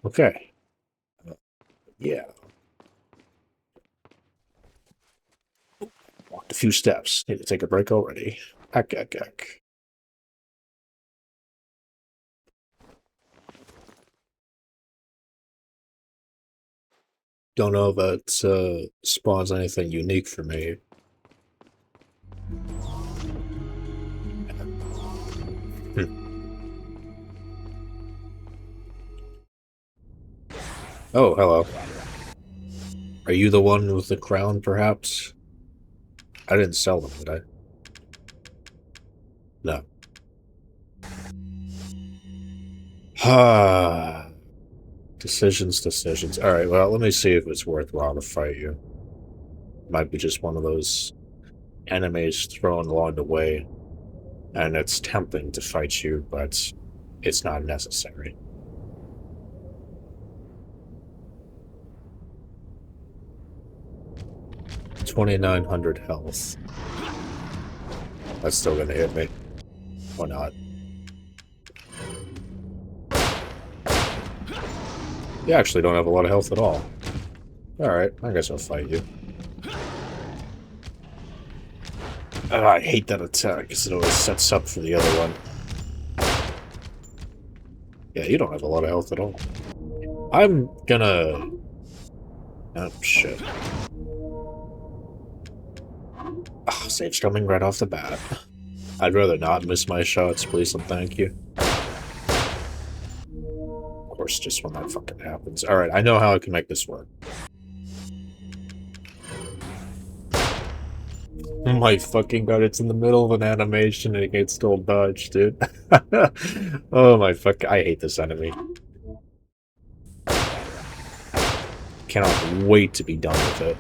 Okay. Yeah. Walked a few steps. Need to take a break already. Heck. Don't know if that spawns anything unique for me. Oh, hello. Are you the one with the crown, perhaps? I didn't sell them, did I? No. Ah. Decisions. Alright, well, let me see if it's worthwhile to fight you. Might be just one of those enemies thrown along the way, and it's tempting to fight you, but it's not necessary. 2,900 health. That's still gonna hit me. Or not. You actually don't have a lot of health at all. Alright, I guess I'll fight you. I hate that attack, because it always sets up for the other one. Yeah, you don't have a lot of health at all. I'm gonna... Oh, shit. Oh, save's coming right off the bat. I'd rather not miss my shots, please and thank you. Of course, just when that fucking happens. Alright, I know how I can make this work. Oh my fucking god, it's in the middle of an animation and it gets still dodged, dude. Oh my fuck, I hate this enemy. Cannot wait to be done with it.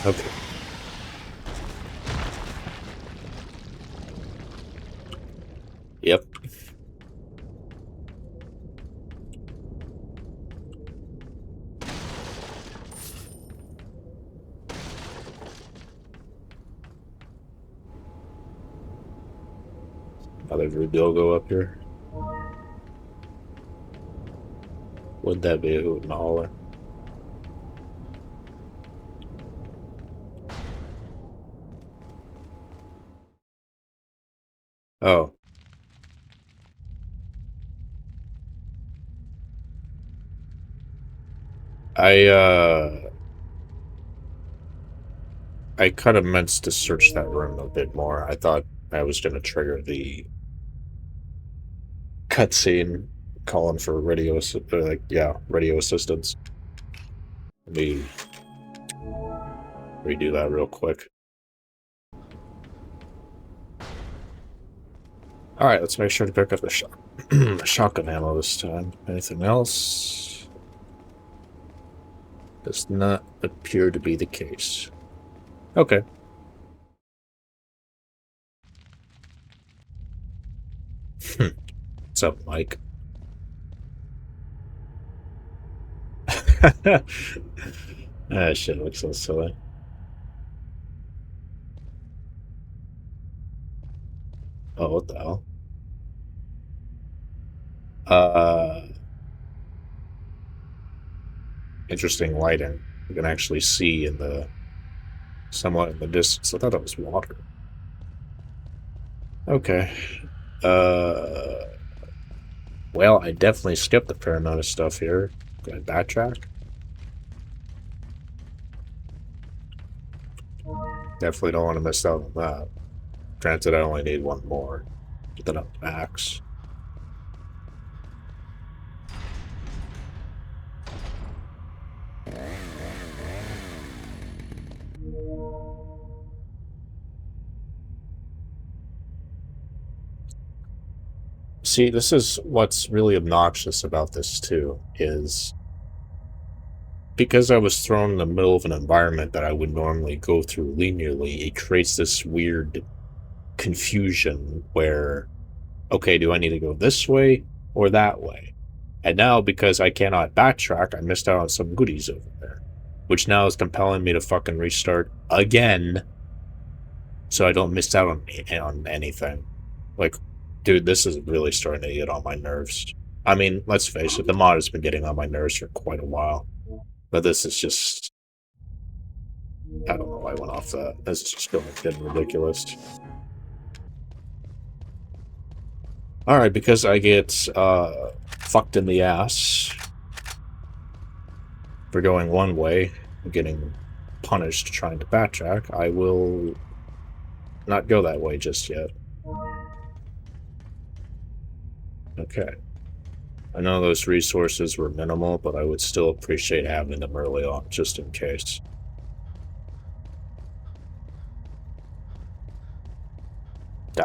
Okay. Yep. Another Rubil go up here. Would that be a hoot and a holler? Oh. I kind of meant to search that room a bit more. I thought I was going to trigger the cutscene calling for radio assistance. Let me redo that real quick. Alright, let's make sure to pick up the shotgun ammo this time. Anything else? Does not appear to be the case. Okay. What's up, Mike? Ah, shit looks so silly. Oh, what the hell? Interesting lighting. You can actually see in the somewhat in the distance. I thought it was water. Okay. Well, I definitely skipped a fair amount of stuff here. Can I backtrack? Definitely don't want to miss out on that. Granted, I only need one more. Get that up to max. See, this is what's really obnoxious about this, too, is because I was thrown in the middle of an environment that I would normally go through linearly, it creates this weird confusion where okay, do I need to go this way or that way? And now, because I cannot backtrack, I missed out on some goodies over there, which now is compelling me to fucking restart again, so I don't miss out on anything. Like, dude, this is really starting to get on my nerves. I mean, let's face it, the mod has been getting on my nerves for quite a while, but this is just, I don't know why I went off that. This is just getting ridiculous. Alright, because I get fucked in the ass for going one way, getting punished trying to backtrack, I will not go that way just yet. Okay. I know those resources were minimal, but I would still appreciate having them early on, just in case.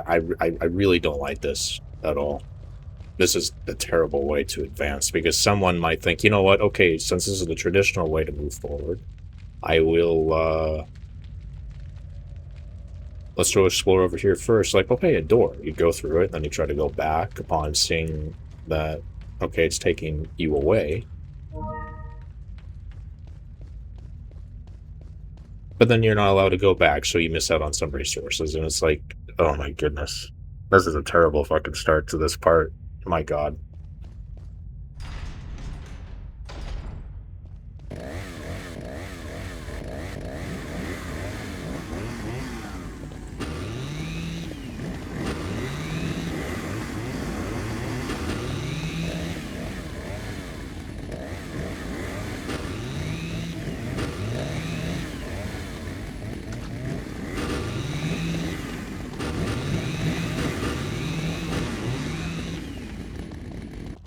I really don't like this at all. This is a terrible way to advance, because someone might think, you know what, okay, since this is the traditional way to move forward, I will, let's go explore over here first. Like, okay, a door. You go through it, then you try to go back upon seeing that, okay, it's taking you away. But then you're not allowed to go back, so you miss out on some resources, and it's like, oh my goodness. This is a terrible fucking start to this part. My god.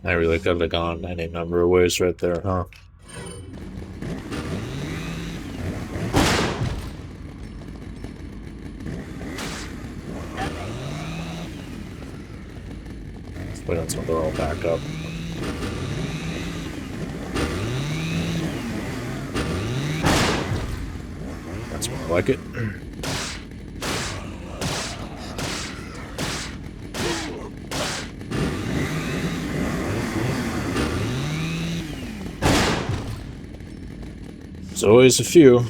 I really could have gone any number of ways right there, huh? Let's wait until they're all back up. That's more like it. There's always a few.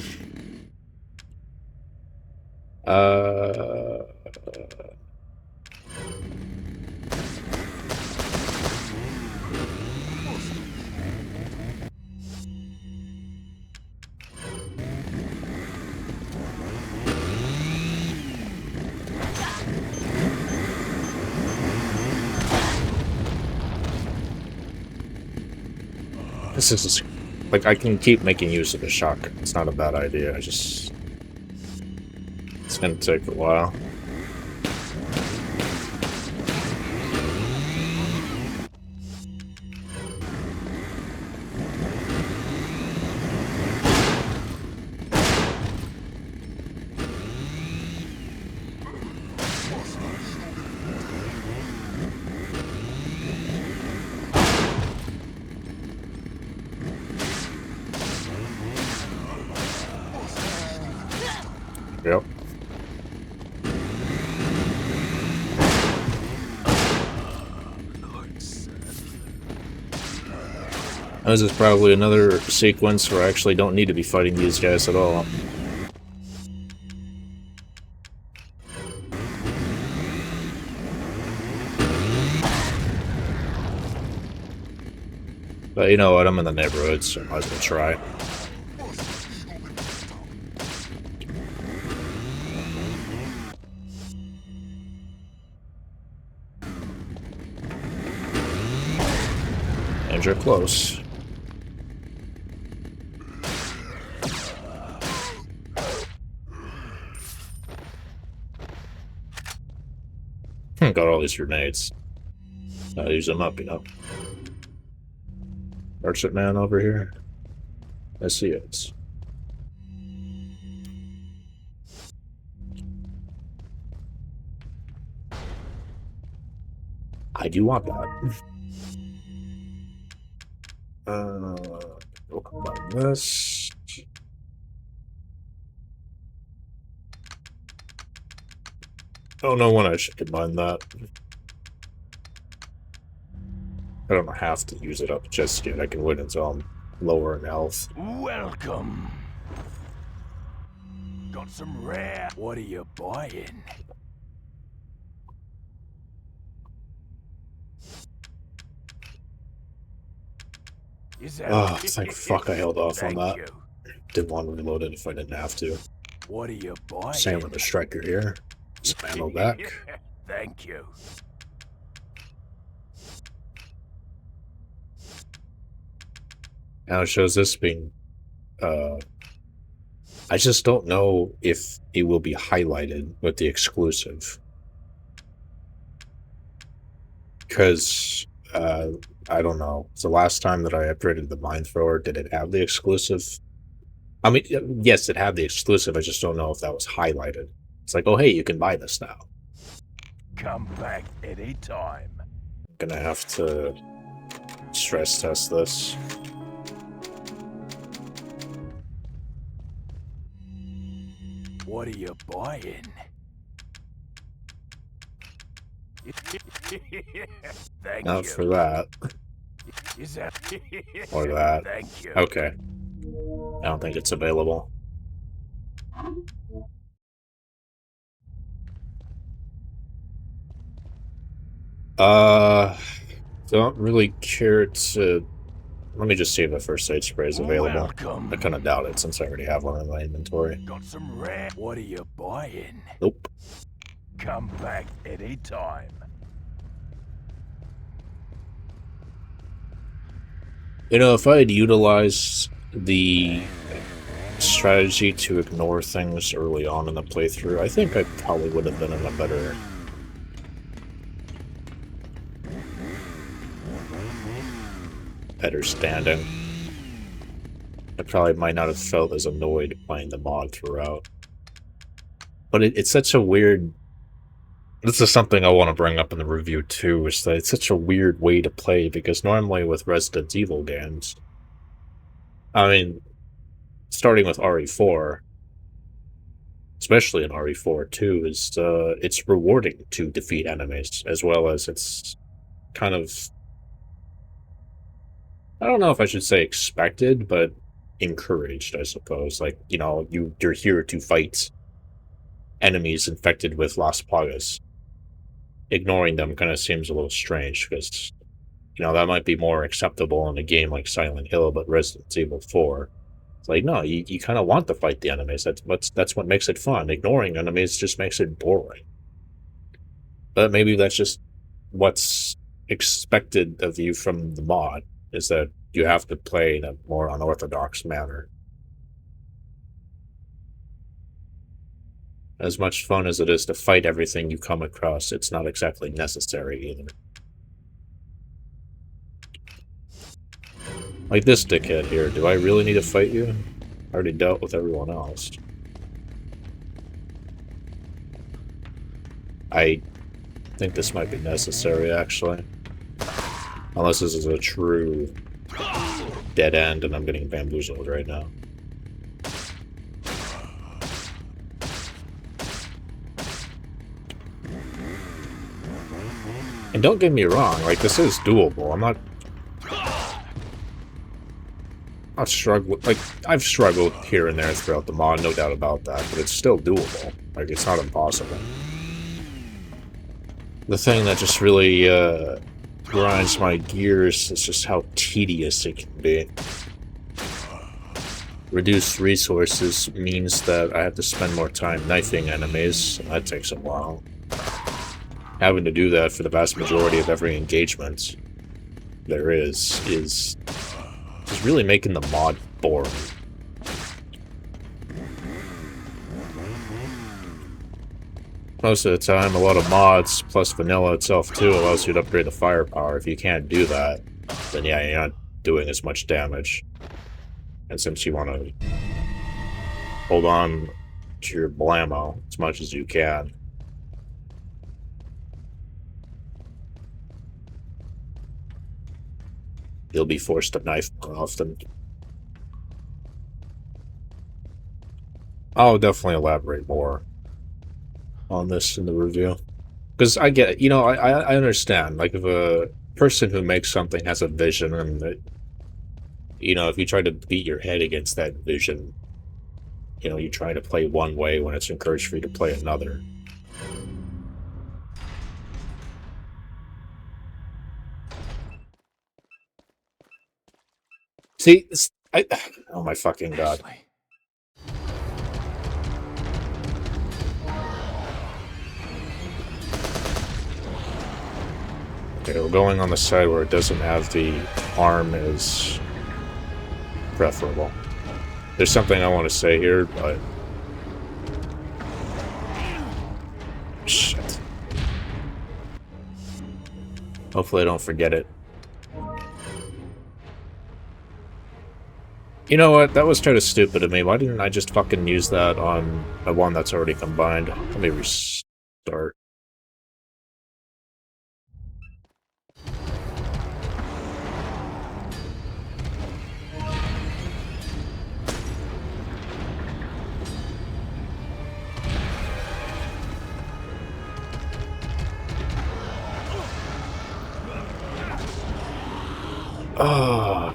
This is like, I can keep making use of the shotgun. It's not a bad idea. It's gonna take a while. Yep. This is probably another sequence where I actually don't need to be fighting these guys at all. But you know what, I'm in the neighborhood, so I might as well try. And you're close. Got all these grenades. I'll use them up, you know. Merchant man over here. I see it. I do want that. We'll combine this. I don't know when I should combine that. I don't have to use it up just yet. I can wait until I'm lower in health. Welcome. Got some rare. What are you buying? Is that Oh, thank fuck I held off on that. you. Didn't want to reload it if I didn't have to. What are you buying? Same with the striker here. Some ammo back. Thank you. Now it shows this being I just don't know if it will be highlighted with the exclusive. Because I don't know. It's the last time that I upgraded the mine thrower, did it have the exclusive? I mean, yes, it had the exclusive. I just don't know if that was highlighted. It's like, oh, hey, you can buy this now. Come back anytime. Gonna have to stress test this. What are you buying? Thank Not you. for that. Is that Or that. Thank you. Okay. I don't think it's available. Don't really care to... Let me just see if the first aid spray is available. Welcome. I kind of doubt it since I already have one in my inventory. Got some rare. What are you buying? Nope. Come back anytime. You know, if I had utilized the strategy to ignore things early on in the playthrough, I think I probably would have been in a better standing. I probably might not have felt as annoyed playing the mod throughout. But it's such a weird... This is something I want to bring up in the review too, is that it's such a weird way to play, because normally with Resident Evil games, I mean, starting with RE4, especially in RE4 too, is it's rewarding to defeat enemies, as well as it's kind of... I don't know if I should say expected, but encouraged, I suppose. Like, you know, you're here to fight enemies infected with Las Plagas. Ignoring them kind of seems a little strange, because, you know, that might be more acceptable in a game like Silent Hill, but Resident Evil 4, it's like, no, you kind of want to fight the enemies. That's what makes it fun. Ignoring enemies just makes it boring. But maybe that's just what's expected of you from the mod, is that you have to play in a more unorthodox manner. As much fun as it is to fight everything you come across, it's not exactly necessary either. Like this dickhead here, do I really need to fight you? I already dealt with everyone else. I think this might be necessary, actually. Unless this is a true dead end and I'm getting bamboozled right now. And don't get me wrong, like, this is doable. I'm not struggling. Like, I've struggled here and there throughout the mod, no doubt about that, but it's still doable. Like, it's not impossible. The thing that just really grinds my gears is just how tedious it can be. Reduced resources means that I have to spend more time knifing enemies, and that takes a while. Having to do that for the vast majority of every engagement there is really making the mod boring. Most of the time, a lot of mods, plus vanilla itself too, allows you to upgrade the firepower. If you can't do that, then yeah, you're not doing as much damage. And since you want to hold on to your blammo as much as you can, you'll be forced to knife more often. I'll definitely elaborate more on this in the review. Because I get, you know, I understand, like, if person who makes something has a vision, and that, you know, if you try to beat your head against that vision, you know, you try to play one way when it's encouraged for you to play another. See, oh my fucking god. Ashley. Okay, we're going on the side where it doesn't have the arm is preferable. There's something I want to say here, but... Shit. Hopefully I don't forget it. You know what? That was kind of stupid of me. Why didn't I just fucking use that on a one that's already combined? Let me restart. Ah.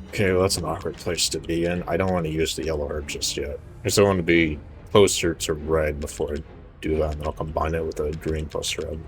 Okay, well, that's an awkward place to be in. I don't want to use the yellow herb just yet. I still want to be closer to red before I do that, and then I'll combine it with a green plus red.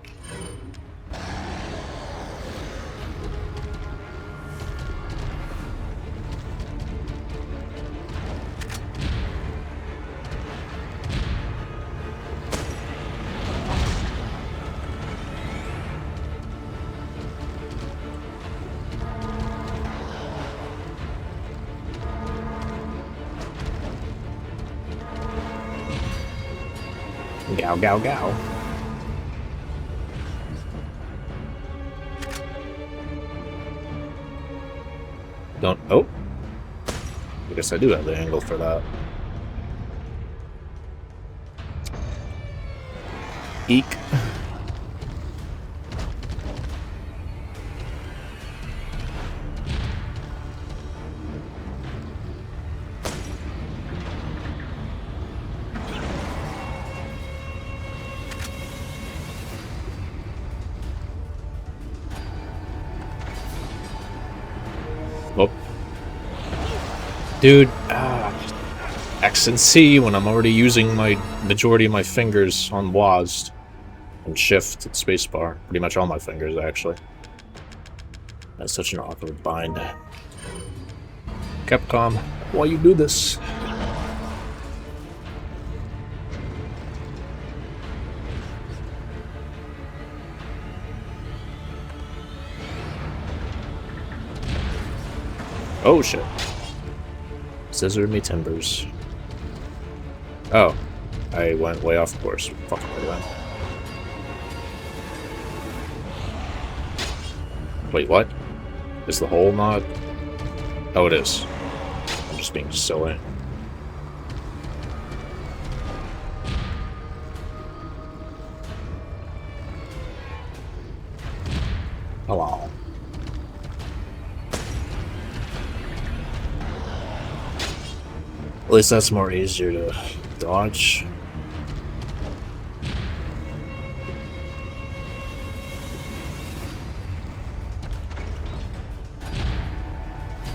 Gow, gow, gow. Don't... Oh! I guess I do have the angle for that. Eek. Oh. Dude, X and C when I'm already using my majority of my fingers on WASD. And shift and spacebar. Pretty much all my fingers, actually. That's such an awkward bind. Capcom, why you do this? Oh shit. Scissor me timbers. Oh. I went way off course. Fucking way then. Wait, what? Is the hole not? Oh, it is. I'm just being silly. Hello. At least that's more easier to dodge.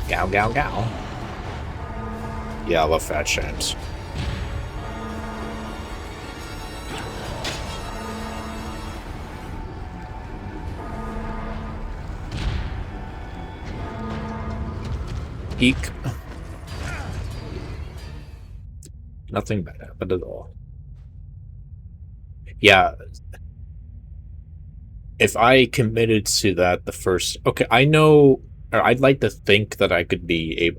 Gow, gow, gow. Yeah, I love fat shames. Eek. Nothing bad happened at all. Yeah. If I committed to that the first... Okay, I know... Or I'd like to think that I could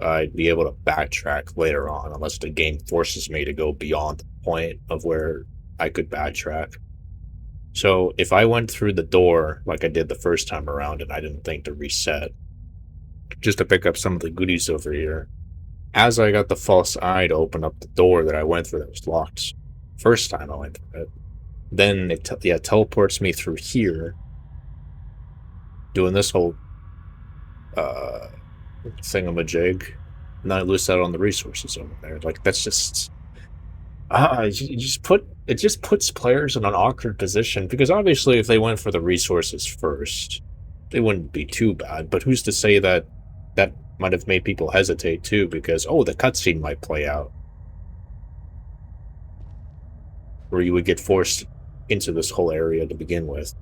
I'd be able to backtrack later on, unless the game forces me to go beyond the point of where I could backtrack. So if I went through the door like I did the first time around and I didn't think to reset, just to pick up some of the goodies over here, as I got the false eye to open up the door that I went through that was locked first time I went through it, then it teleports me through here, doing this whole thingamajig, and then I lose out on the resources over there. Like, that's just it just puts players in an awkward position, because obviously if they went for the resources first, it wouldn't be too bad, but who's to say that that might have made people hesitate too, because, oh, the cutscene might play out. Where you would get forced into this whole area to begin with.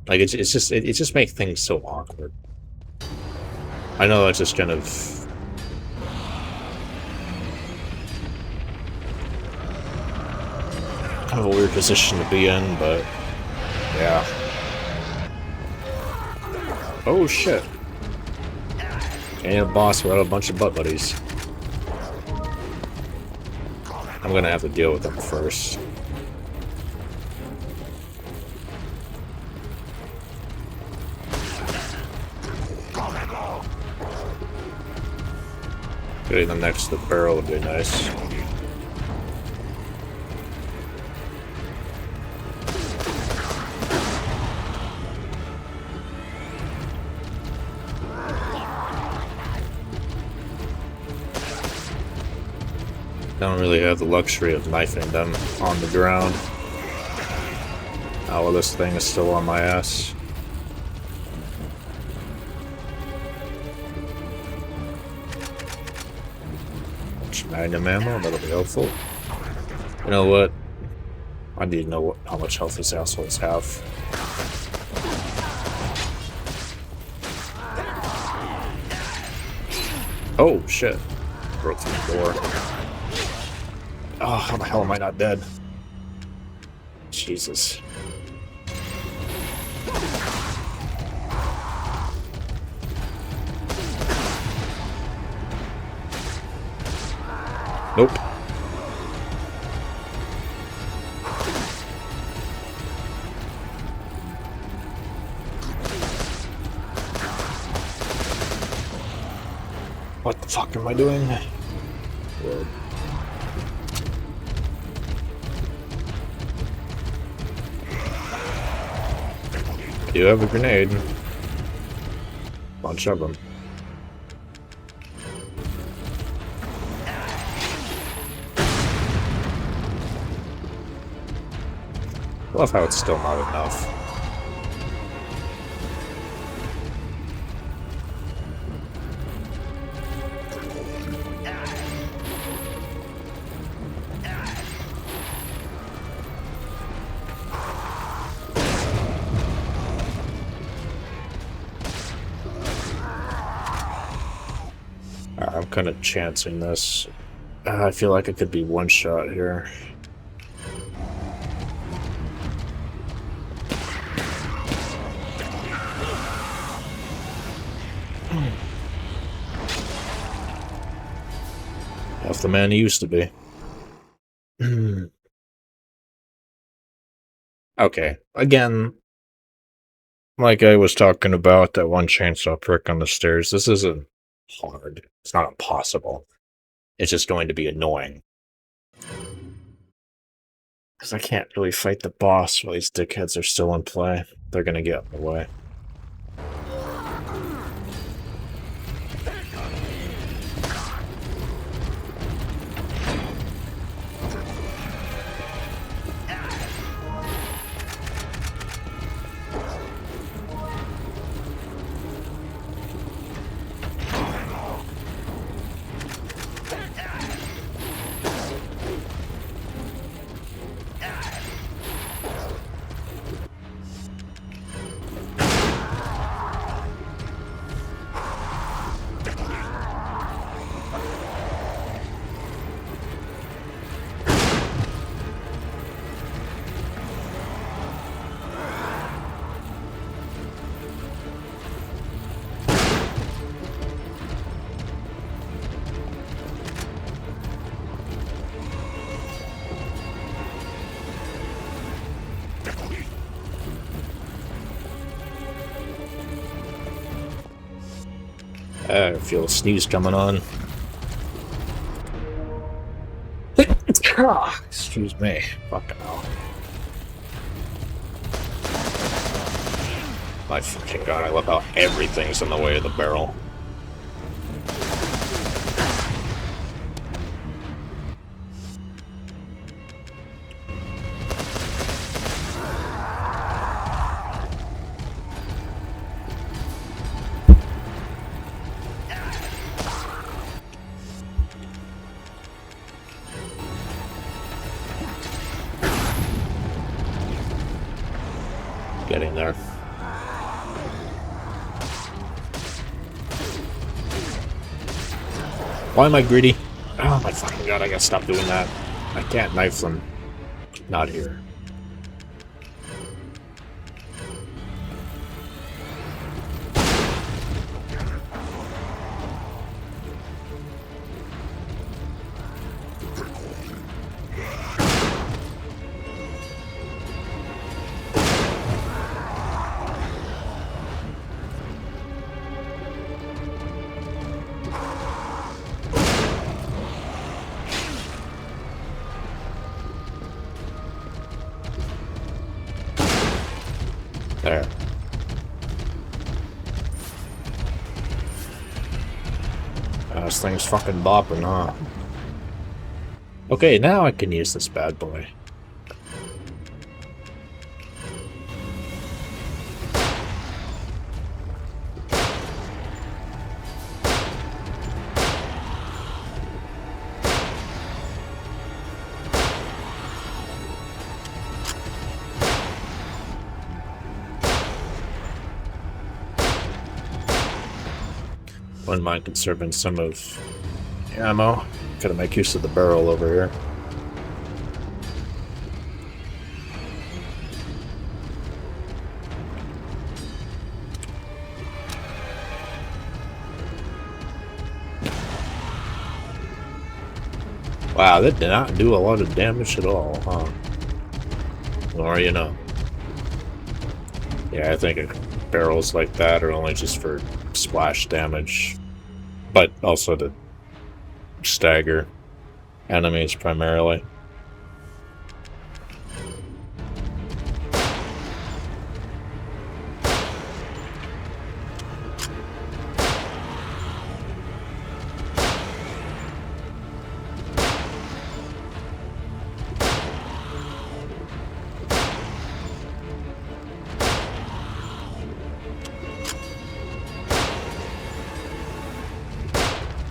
Like, it just makes things so awkward. I know that's just kind of... kind of a weird position to be in, but... yeah. Oh, shit. And a boss without a bunch of butt buddies. I'm gonna have to deal with them first. Getting them next to the barrel would be nice. Don't really have the luxury of knifing them on the ground. Oh, well, this thing is still on my ass. Magnum ammo, that'll be helpful. You know what? I need to know how much health these assholes have. Oh, shit. Broke through the door. Oh, how the hell am I not dead? Jesus. Nope. What the fuck am I doing? Word. I do have a grenade. Bunch of them. Love how it's still not enough. I'm kind of chancing this. I feel like it could be one shot here. Half the man he used to be. Okay, again, like I was talking about that one chainsaw prick on the stairs, this isn't hard. It's not impossible. It's just going to be annoying. Because I can't really fight the boss while these dickheads are still in play. They're gonna get in the way. I feel a sneeze coming on. Excuse me. Fucking hell. My fucking god, I love how everything's in the way of the barrel. Getting there. Why am I greedy? Oh my fucking god, I gotta stop doing that. I can't knife them. Not here. There. This thing's fucking bopping, huh? Okay, now I can use this bad boy. Wouldn't mind conserving some of the ammo. Gotta make use of the barrel over here. Wow, that did not do a lot of damage at all, huh? The more you know. Yeah, I think barrels like that are only just for splash damage, but also to stagger enemies primarily.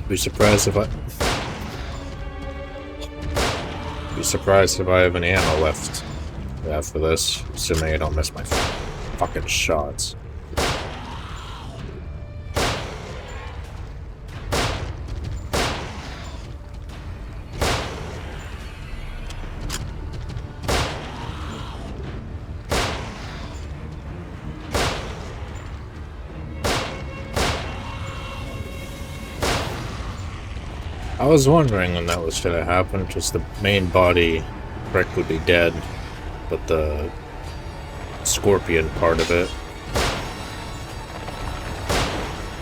Be surprised if I have any ammo left after this, assuming I don't miss my fucking shots. I was wondering when that was gonna happen, just the main body Rick would be dead, but the scorpion part of it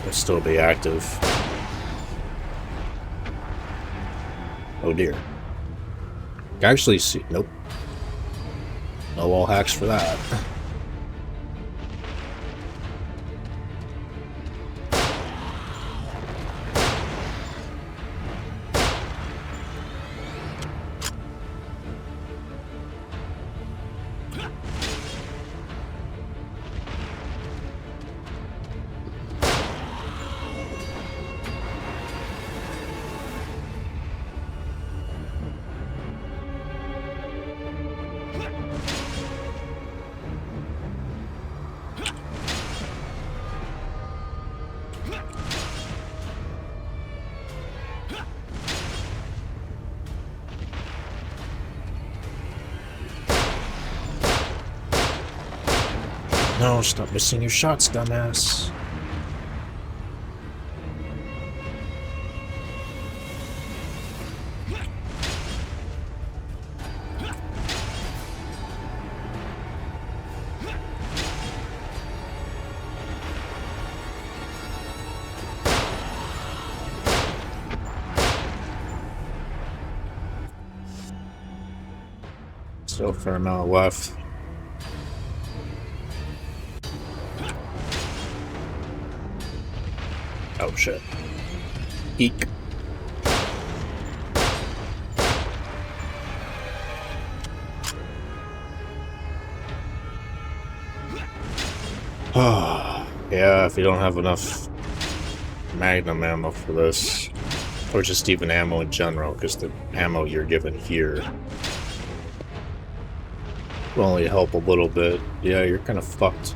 would still be active. Oh dear. Actually, see, nope. No wall hacks for that. No, stop missing your shots, dumbass. Still a fair amount left. Oh shit. Eek. Yeah, if you don't have enough magnum ammo for this, or just even ammo in general, because the ammo you're given here Will only help a little bit. Yeah, you're kind of fucked.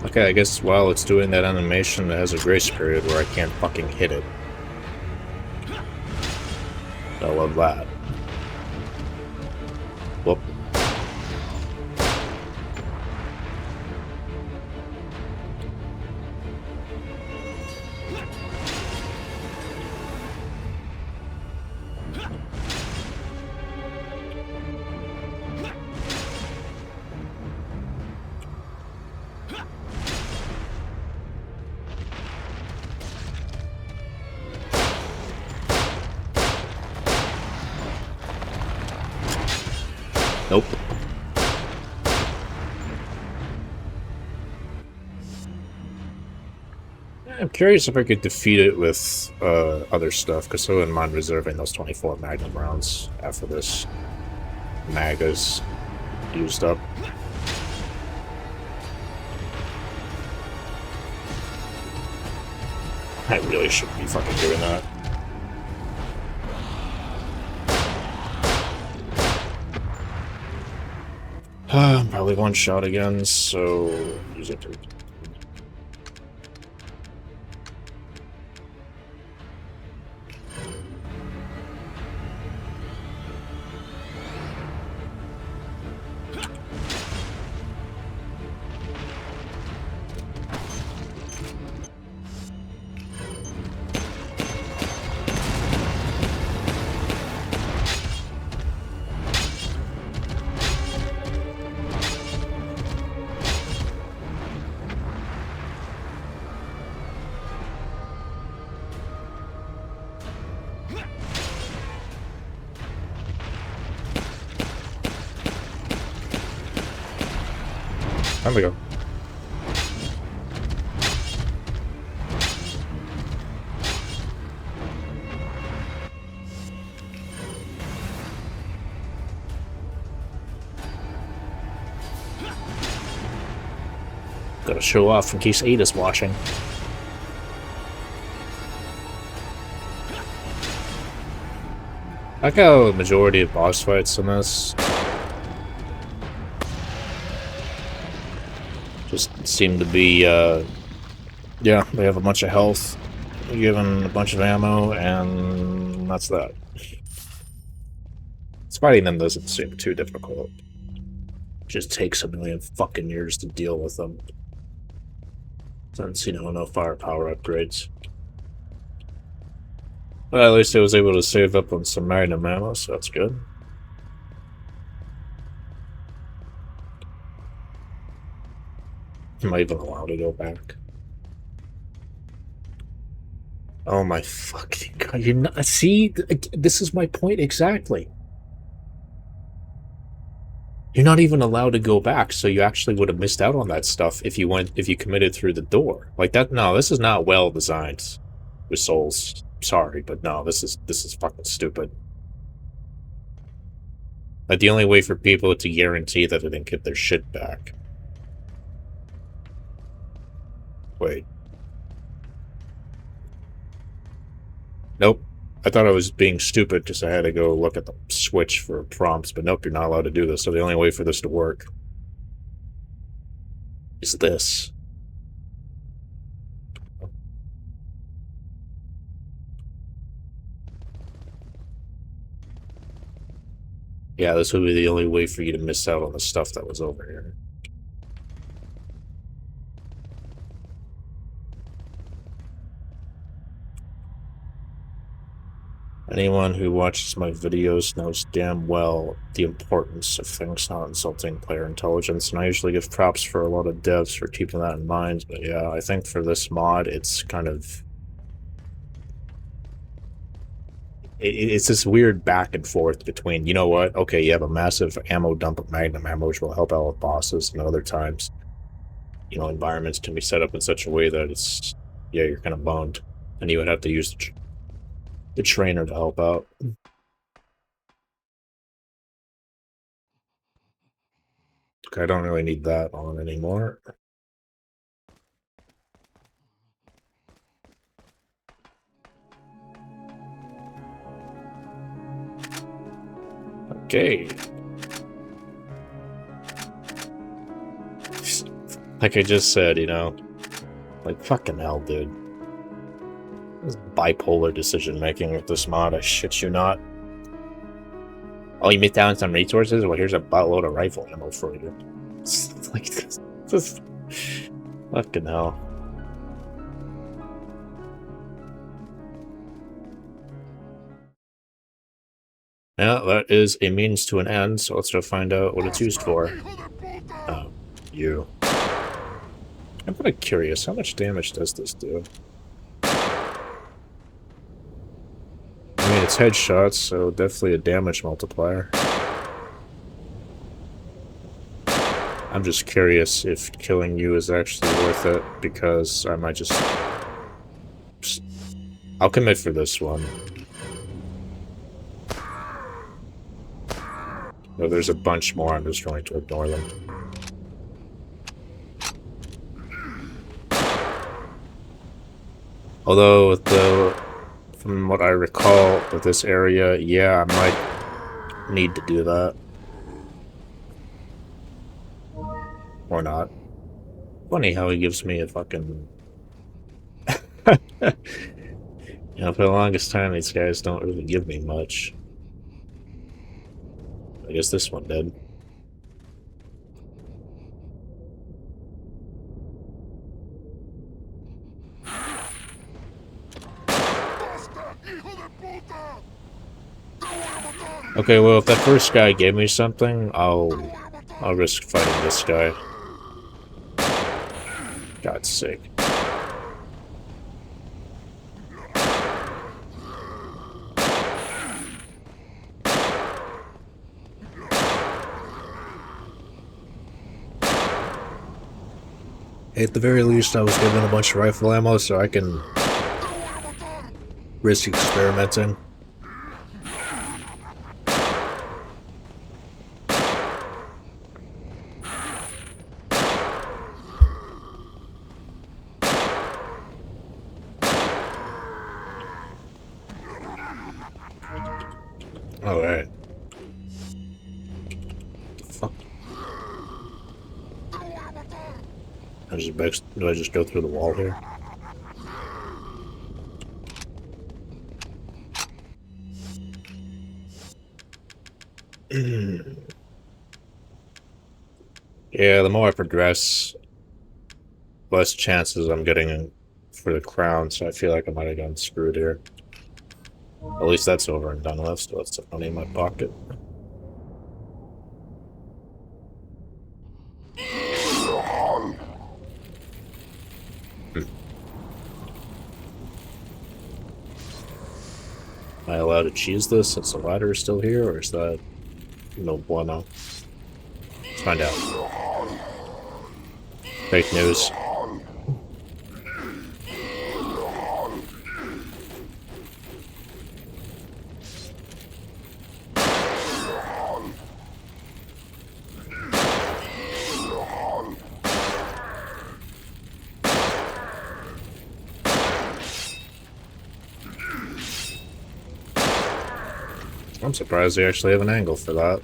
Okay, I guess while it's doing that animation, it has a grace period where I can't fucking hit it. I love that. Whoop. Nope. I'm curious if I could defeat it with other stuff, because I wouldn't mind reserving those 24 Magnum rounds after this mag is used up. I really shouldn't be fucking doing that. Probably one shot again, so use it to. There we go. Gotta show off in case Ada's watching. I like how the majority of boss fights in this just seem to be, yeah, they have a bunch of health, given a bunch of ammo, and that's that. Fighting them doesn't seem too difficult. It just takes a million fucking years to deal with them. Since, you know, no firepower upgrades. Well, at least I was able to save up on some magnum ammo, so that's good. Am I even allowed to go back? Oh my fucking god, you're not— see? This is my point exactly. You're not even allowed to go back, so you actually would have missed out on that stuff if you committed through the door. Like that, no, this is not well designed with Souls. Sorry, but no, this is fucking stupid. Like the only way for people to guarantee that they didn't get their shit back. Wait. Nope. I thought I was being stupid because I had to go look at the switch for prompts, but nope, you're not allowed to do this. So the only way for this to work is this. Yeah, this would be the only way for you to miss out on the stuff that was over here. Anyone who watches my videos knows damn well the importance of things not insulting player intelligence, and I usually give props for a lot of devs for keeping that in mind, but yeah, I think for this mod, it's kind of... It's this weird back and forth between, you know what, okay, you have a massive ammo dump of magnum ammo, which will help out with bosses, and other times, you know, environments can be set up in such a way that it's, yeah, you're kind of boned, and you would have to use the trainer to help out. Okay, I don't really need that on anymore. Okay. Like I just said, you know, like fucking hell, dude. This is bipolar decision making with this mod, I shit you not. Oh, you missed out on some resources? Well, here's a buttload of rifle ammo for you. It's like, this fucking hell. Yeah, that is a means to an end, so let's go find out what it's used for. Oh, you. I'm kind of curious, how much damage does this do? I mean, it's headshots, so definitely a damage multiplier. I'm just curious if killing you is actually worth it, because I might just... I'll commit for this one. Though there's a bunch more, I'm just going to ignore them. Although, from what I recall with this area, yeah, I might need to do that. Or not. Funny how he gives me a fucking... You know, for the longest time, these guys don't really give me much. I guess this one did. Okay, well, if that first guy gave me something, I'll risk fighting this guy. God's sake. At the very least, I was given a bunch of rifle ammo, so I can risk experimenting. Alright. The fuck? Do I just go through the wall here? Yeah, the more I progress, less chances I'm getting for the crown, so I feel like I might have gotten screwed here. At least that's over and done with, so that's the money in my pocket. Am I allowed to cheese this since the ladder is still here, or is that no bueno? Let's find out. Fake news. I'm surprised they actually have an angle for that.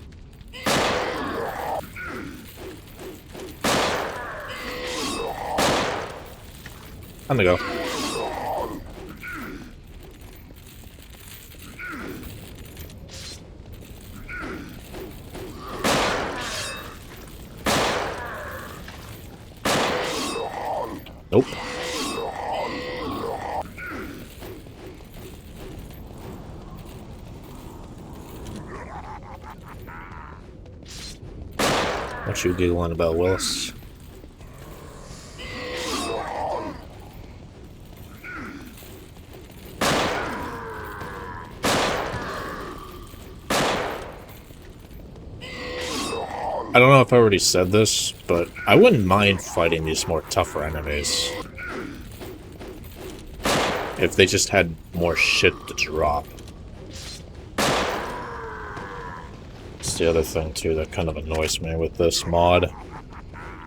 On the go. Nope. What you giggling about, Willis? I don't know if I already said this, but I wouldn't mind fighting these more tougher enemies. If they just had more shit to drop. It's the other thing, too, that kind of annoys me with this mod.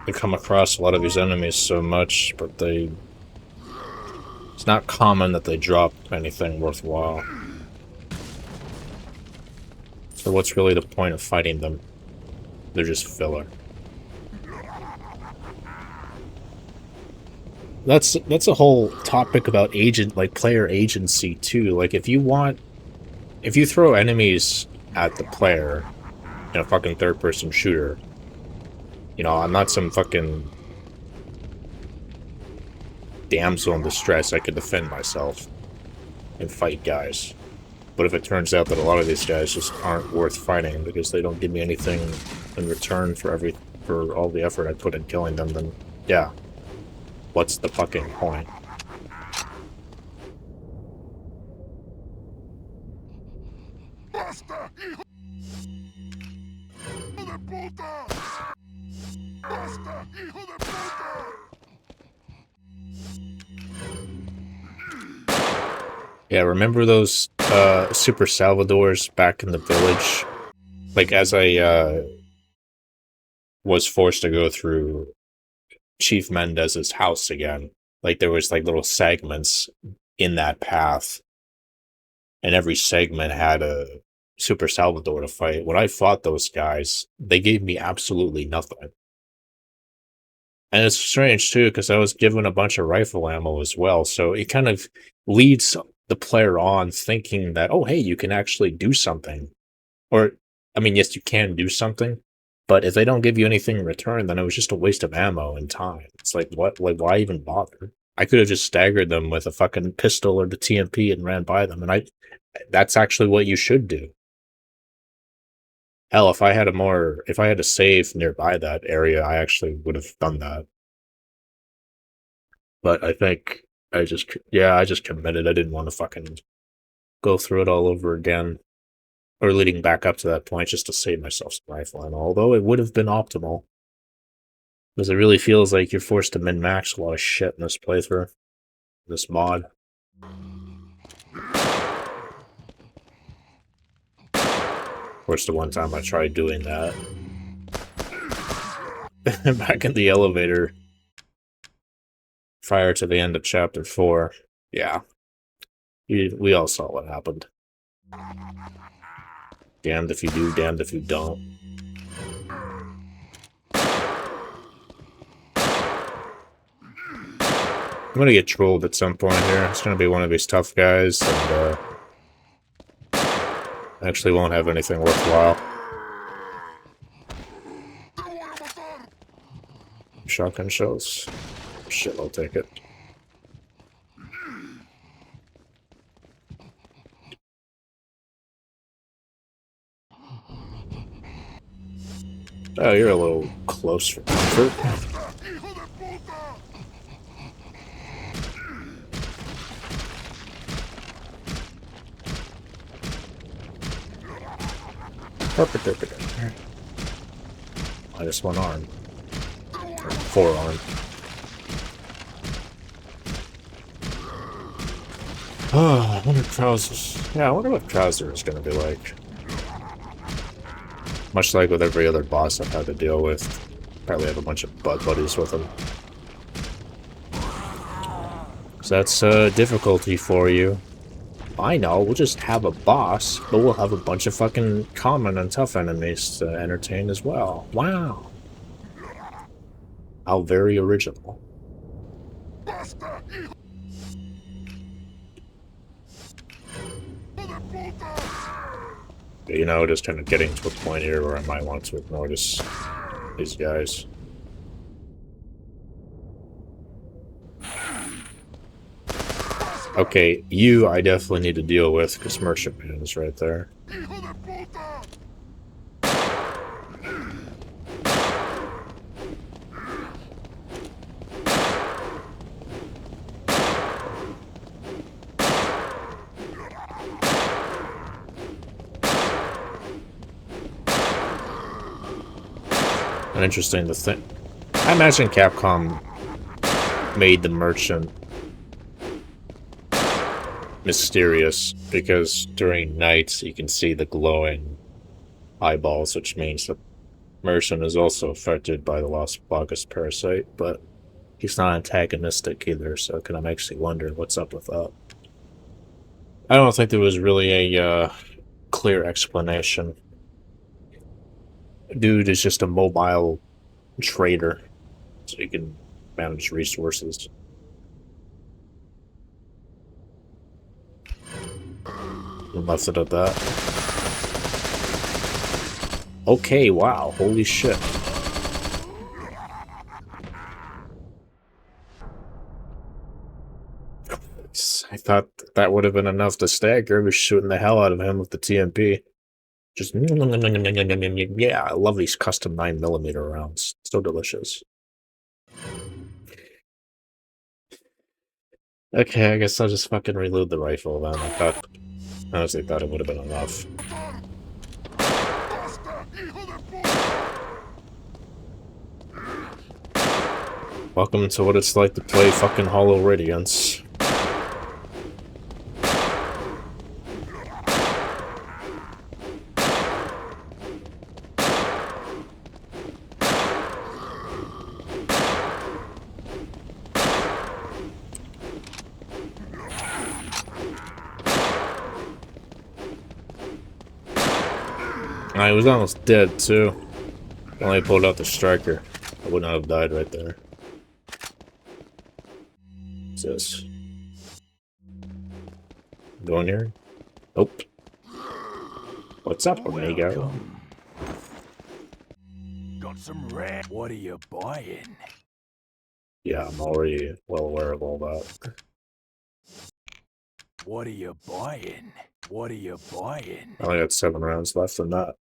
I come across a lot of these enemies so much, but it's not common that they drop anything worthwhile. So what's really the point of fighting them? They're just filler. That's a whole topic about player agency too. Like if you throw enemies at the player in a fucking third-person shooter, you know, I'm not some fucking damsel in distress. I could defend myself and fight guys. But if it turns out that a lot of these guys just aren't worth fighting because they don't give me anything in return for all the effort I put in killing them, then yeah, what's the fucking point? Yeah, remember those Super Salvadors back in the village? Like, as I was forced to go through Chief Mendez's house again, like, there was, like, little segments in that path, and every segment had a Super Salvador to fight. When I fought those guys, they gave me absolutely nothing. And it's strange, too, because I was given a bunch of rifle ammo as well, so it kind of leads the player on thinking that, oh, hey, you can actually do something. Or, I mean, yes, you can do something, but if they don't give you anything in return, then it was just a waste of ammo and time. It's like, what? Like, why even bother? I could have just staggered them with a fucking pistol or the TMP and ran by them, and that's actually what you should do. Hell, if I had a save nearby that area, I actually would have done that. But I think I just committed. I didn't want to fucking go through it all over again, or leading back up to that point just to save myself some rifle ammo. Although it would have been optimal, because it really feels like you're forced to min-max a lot of shit in this playthrough, this mod. Of course, the one time I tried doing that, back in the elevator, prior to the end of Chapter 4, yeah, we all saw what happened. Damned if you do, damned if you don't. I'm gonna get trolled at some point here. It's gonna be one of these tough guys, and actually won't have anything worthwhile. Shotgun shells. Shit, I'll take it. Oh, you're a little close for comfort. Minus one arm. Or forearm. Oh, I wonder trousers. Yeah, I wonder what Trouser is gonna be like. Much like with every other boss I've had to deal with. Probably have a bunch of bug buddies with them. So that's difficulty for you. I know, we'll just have a boss, but we'll have a bunch of fucking common and tough enemies to entertain as well. Wow. How very original. But, you know, just kind of getting to a point here where I might want to ignore these guys. Okay, you I definitely need to deal with, because Merchantman is right there. And interesting to think. I imagine Capcom made the Merchant mysterious because during nights you can see the glowing eyeballs, which means that Merchant is also affected by the Las Plagas parasite, but he's not antagonistic either, so it kind of makes you wonder what's up with that. I don't think there was really a clear explanation. dude is just a mobile trader, so he can manage resources. And left it at that. Okay, wow, holy shit. I thought that would have been enough to stagger. I was shooting the hell out of him with the TMP. Just yeah, I love these custom 9mm rounds. So delicious. Okay, I guess I'll just fucking reload the rifle then. I honestly thought it would have been enough. Welcome to what it's like to play fucking Hollow Radiance. I was almost dead too. I only pulled out the striker. I would not have died right there. What's this? Going here? Nope. What's up, amigo? Welcome. Got some rare. What are you buying? Yeah, I'm already well aware of all that. What are you buying? What are you buying? I only got 7 rounds left in that.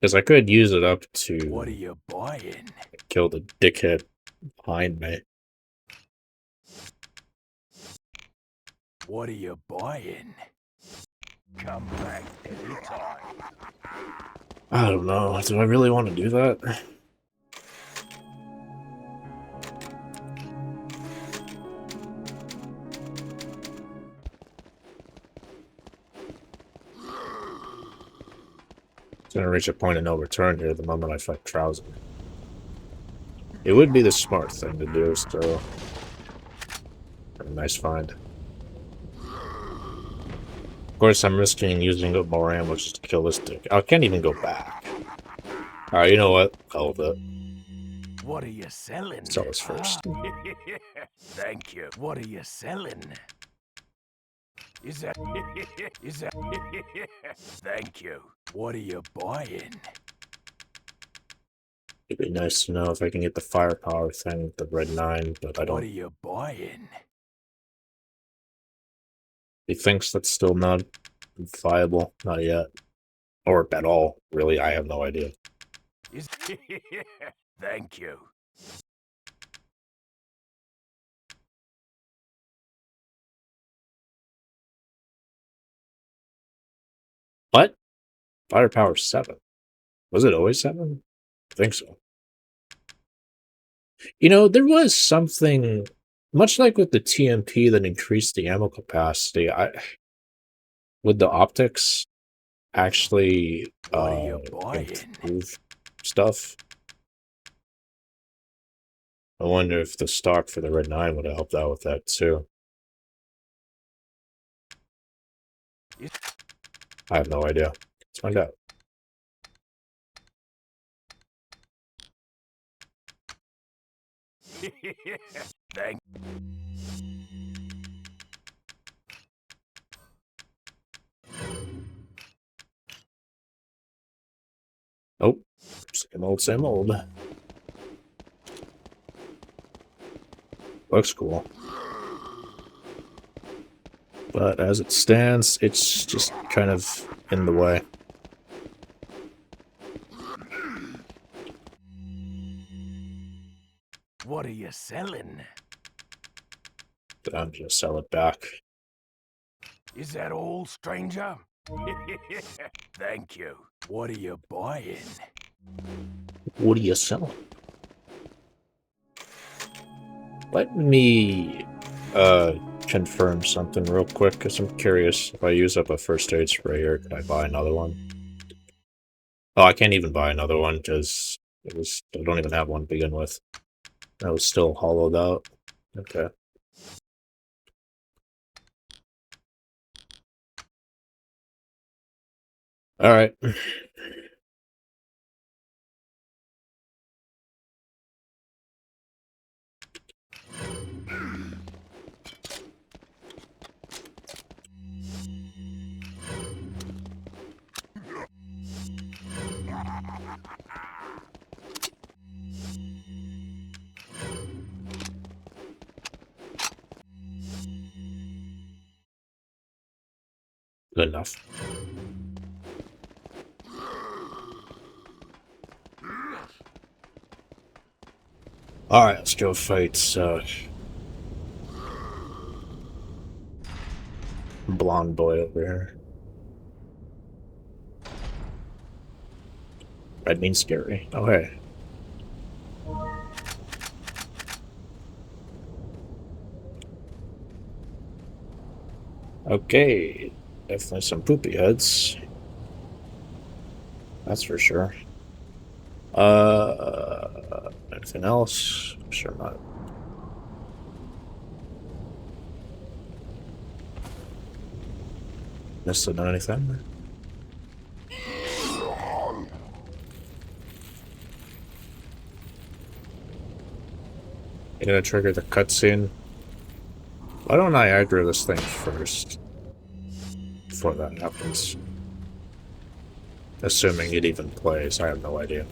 Because I could use it up What are to you buying? kill the dickhead behind me. What are you buying? Come back anytime. I don't know. Do I really want to do that? It's gonna reach a point of no return here the moment I fight Trouser. It would be the smart thing to do, so... A nice find. Of course, I'm risking using up more ammo just to kill this dick. I can't even go back. Alright, you know what? Hell with it. What are you selling? Sell this first. Thank you. What are you selling? Is that? Is that? Thank you. What are you buying? It'd be nice to know if I can get the firepower thing with the red 9, but I What are don't. you buying? He thinks that's still not viable. Not yet. Or at all, really. I have no idea. Is Thank you. What? Firepower 7. Was it always 7? I think so. You know, there was something, much like with the TMP that increased the ammo capacity, would the optics actually What are you buying? improve stuff? I wonder if the stock for the Red 9 would have helped out with that too. I have no idea. Let's find out. Thank. Oh, same old, same old. Looks cool. But as it stands, it's just kind of in the way. What are you selling? But I'm gonna sell it back. Is that all, stranger? Thank you. What are you buying? What are you selling? Let me confirm something real quick, because I'm curious. If I use up a first aid spray here, can I buy another one? Oh, I can't even buy another one, because I don't even have one to begin with. I was still hollowed out. Okay. All right. Good enough. All right, let's go fight blonde boy over here. Red means scary. Oh hey. Okay, definitely some poopy heads. That's for sure. Anything else? Sure not. Missing anything? You're gonna trigger the cutscene. Why don't I aggro this thing first? Before that happens. Assuming it even plays, I have no idea.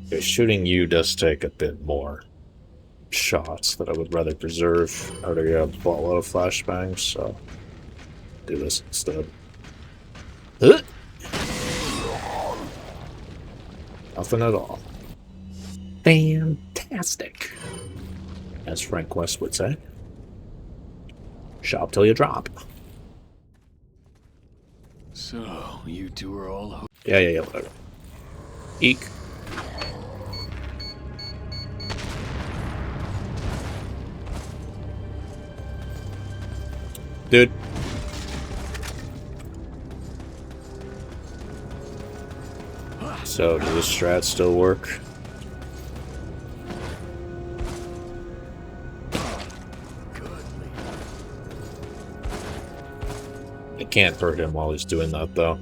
Okay, shooting you does take a bit more shots that I would rather preserve. I already have a lot of flashbangs, so do this instead. Nothing at all. Fantastic, as Frank West would say. Shop till you drop. So, you two are all... Yeah, whatever. Eek. Dude. So, does this strat still work? I can't hurt him while he's doing that, though.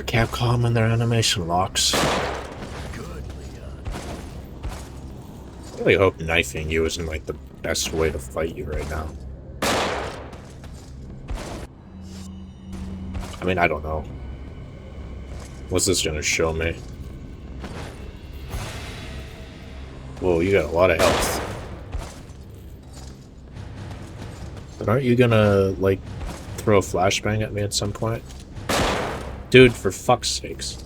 Capcom and their animation locks. I really hope knifing you isn't like the best way to fight you right now. I mean, I don't know. What's this gonna show me? Whoa, you got a lot of health. But aren't you gonna, like, throw a flashbang at me at some point? Dude, for fuck's sakes.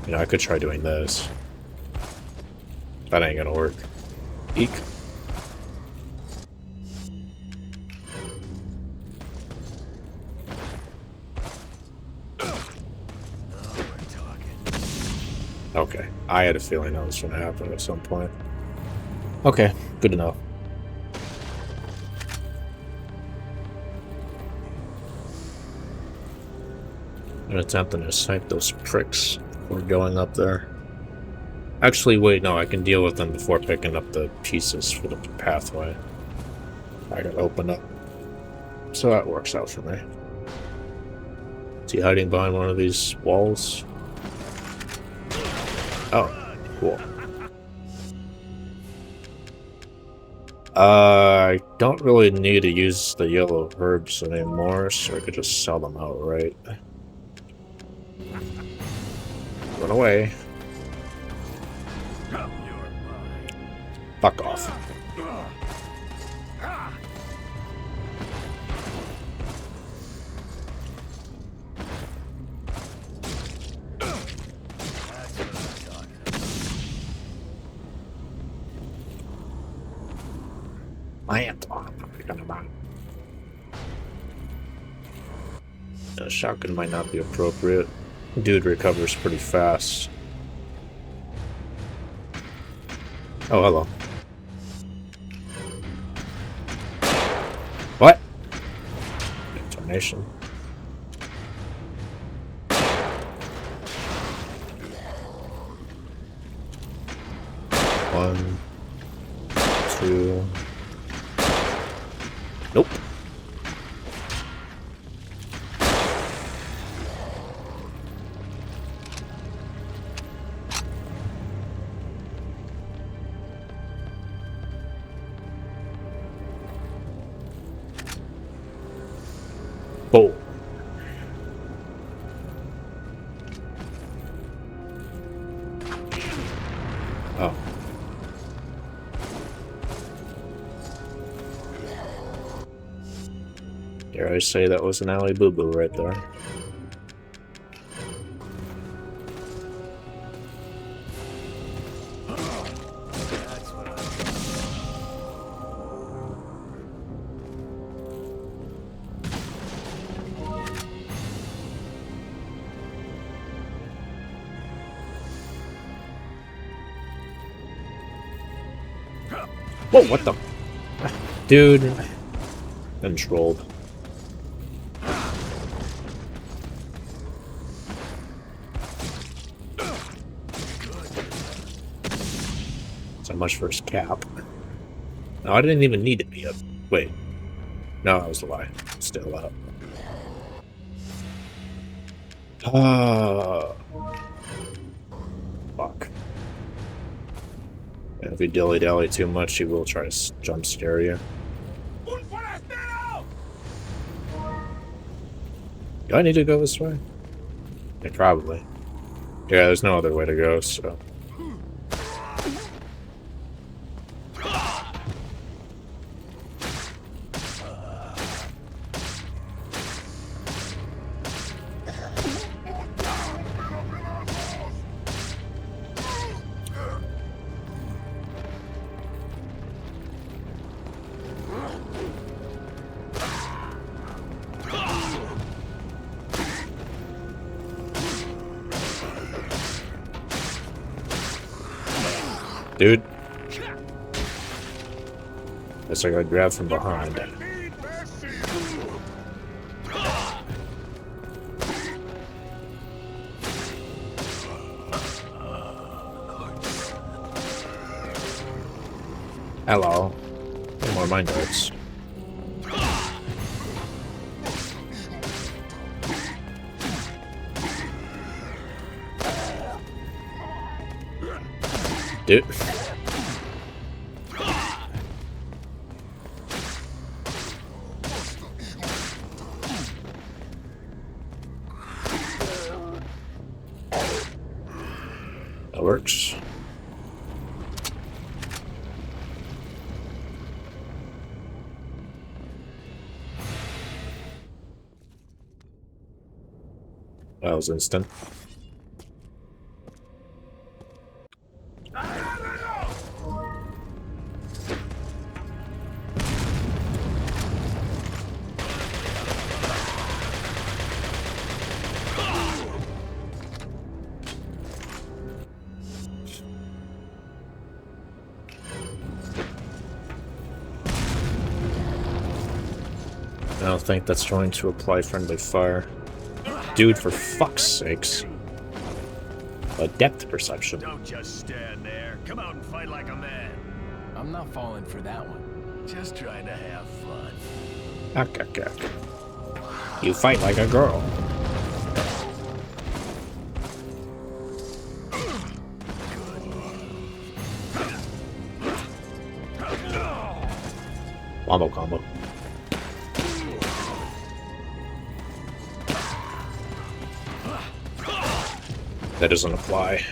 You know, I could try doing this. That ain't gonna work. Eek. Okay, I had a feeling that was gonna happen at some point. Okay, good to know. I'm attempting to snipe those pricks before going up there. Actually, wait, no, I can deal with them before picking up the pieces for the pathway. I gotta open up. So that works out for me. Is he hiding behind one of these walls? Oh, cool. I don't really need to use the yellow herbs anymore, so I could just sell them outright. Run away. Fuck off. A shotgun might not be appropriate. Dude recovers pretty fast. Oh, hello. What? Detonation. One, two. Nope. Oh. Oh. Dare I say that was an alley boo-boo right there. Whoa, what the? Dude. Controlled. So much for his cap. No, I didn't even need to be up. Wait. No, that was a lie. Still up. Fuck. And if you dilly-dally too much, he will try to jump scare you. Do I need to go this way? Yeah, probably. Yeah, there's no other way to go, so... Dude. Guess I got grabbed from behind. Hello. No more mind darts. Dude. That works. That was instant. I don't think that's going to apply friendly fire. Dude, for fuck's sakes. A depth perception. Don't just stand there. Come out and fight like a man. I'm not falling for that one. Just trying to have fun. Okay. You fight like a girl. Wombo combo. That doesn't apply.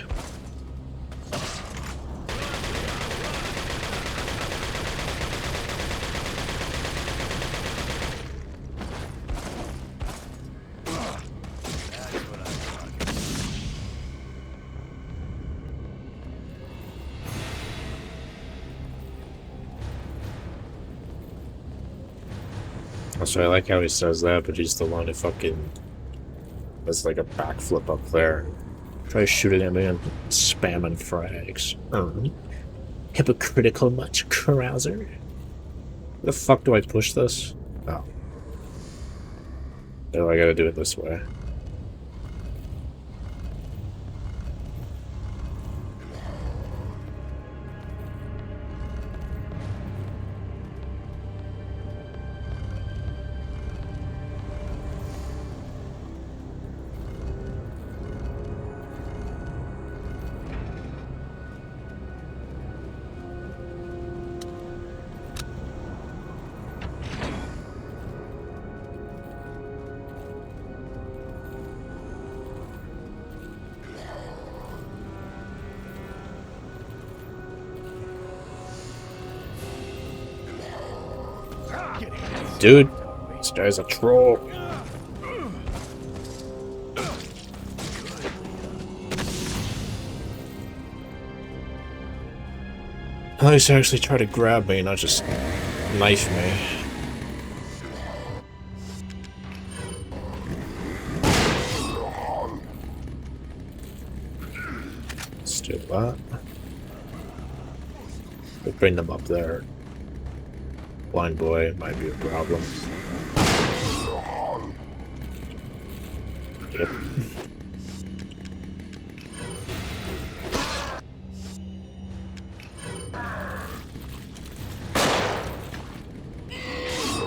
So I like how he says that, but he's the one who fucking There's like a backflip up there. Try shooting at me and spamming frags. Hypocritical much, Krauser? The fuck do I push this? Oh. No, I gotta do it this way. Dude, this guy's a troll. At least actually try to grab me, not just knife me. Let's do that. We'll bring them up there. Blind boy might be a problem. Yep.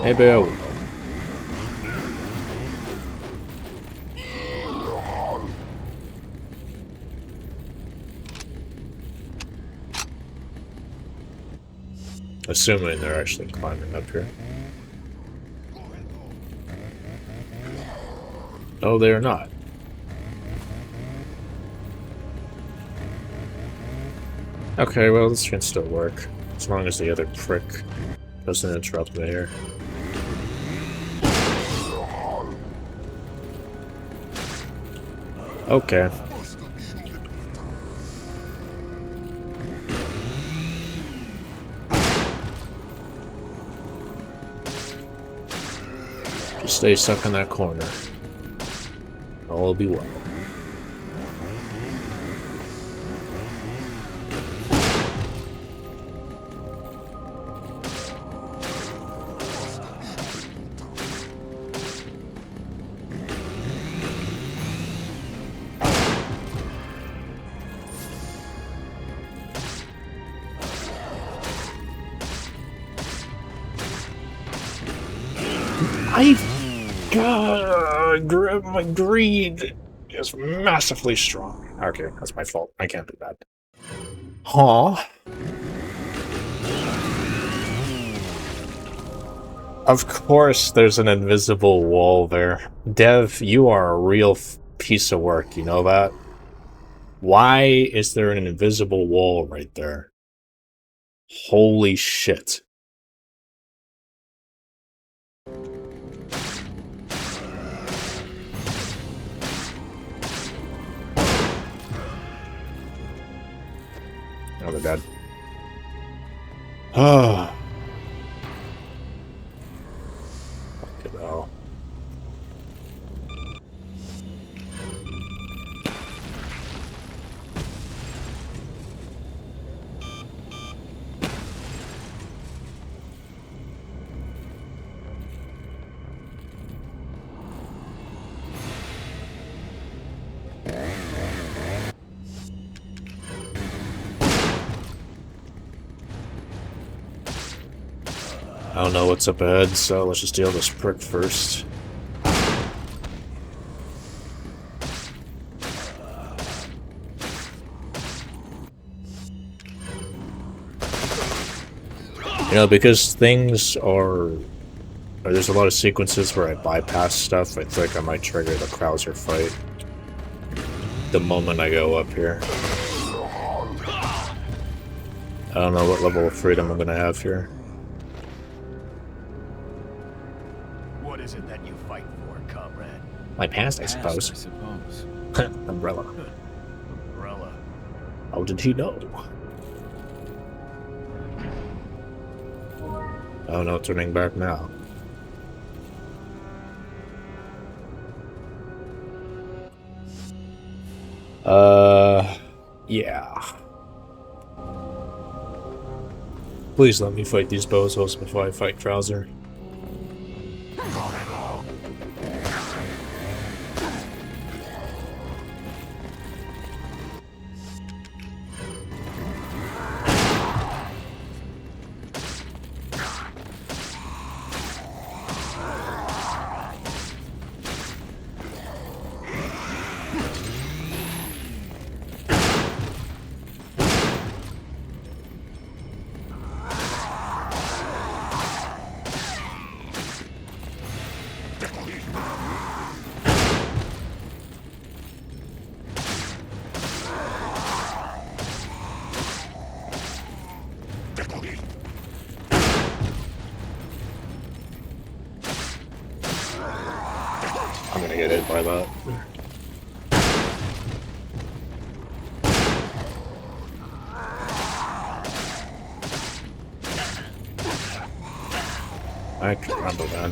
Hey, Bill. Assuming they're actually climbing up here. No, they are not. Okay, well, this can still work. As long as the other prick doesn't interrupt me here. Okay. Just stay stuck in that corner. All will be well. God, my greed is massively strong. Okay, that's my fault. I can't do that. Huh? Of course there's an invisible wall there. Dev, you are a real piece of work, you know that? Why is there an invisible wall right there? Holy shit. Oh, they're dead. Ah. Fucking hell. I don't know what's up ahead, so let's just deal with this prick first. You know, because things are... there's a lot of sequences where I bypass stuff, I think I might trigger the Krauser fight the moment I go up here. I don't know what level of freedom I'm gonna have here. What is it that you fight for, comrade? My past, I suppose. Umbrella. Umbrella. How did he know? Oh no, turning back now. Yeah. Please let me fight these bozos before I fight Krauser. I'm gonna get hit by that. I can remember that.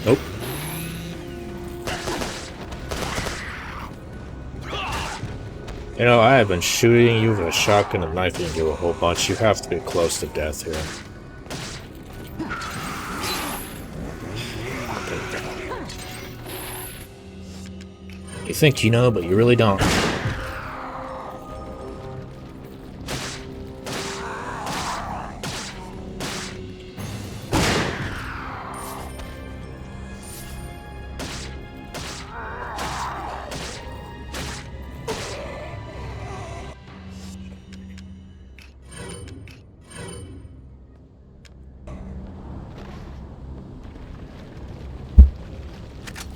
Nope. You know, I have been shooting you with a shotgun and knifing you a whole bunch. You have to be close to death here. You think you know, but you really don't.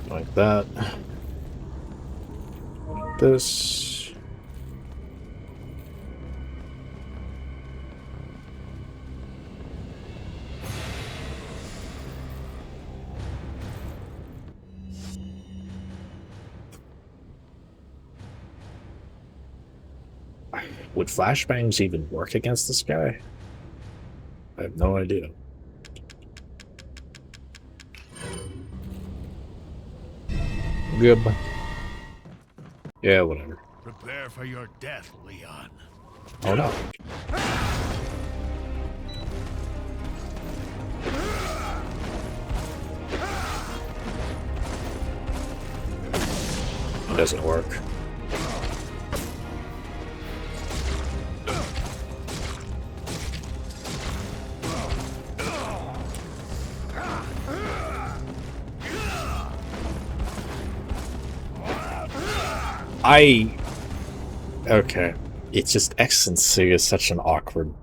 Like that. Like this. Would flashbangs even work against this guy? I have no idea. Good. Yeah, whatever. Prepare for your death, Leon. Oh no. It doesn't work. Okay. It's just X and C is such an awkward...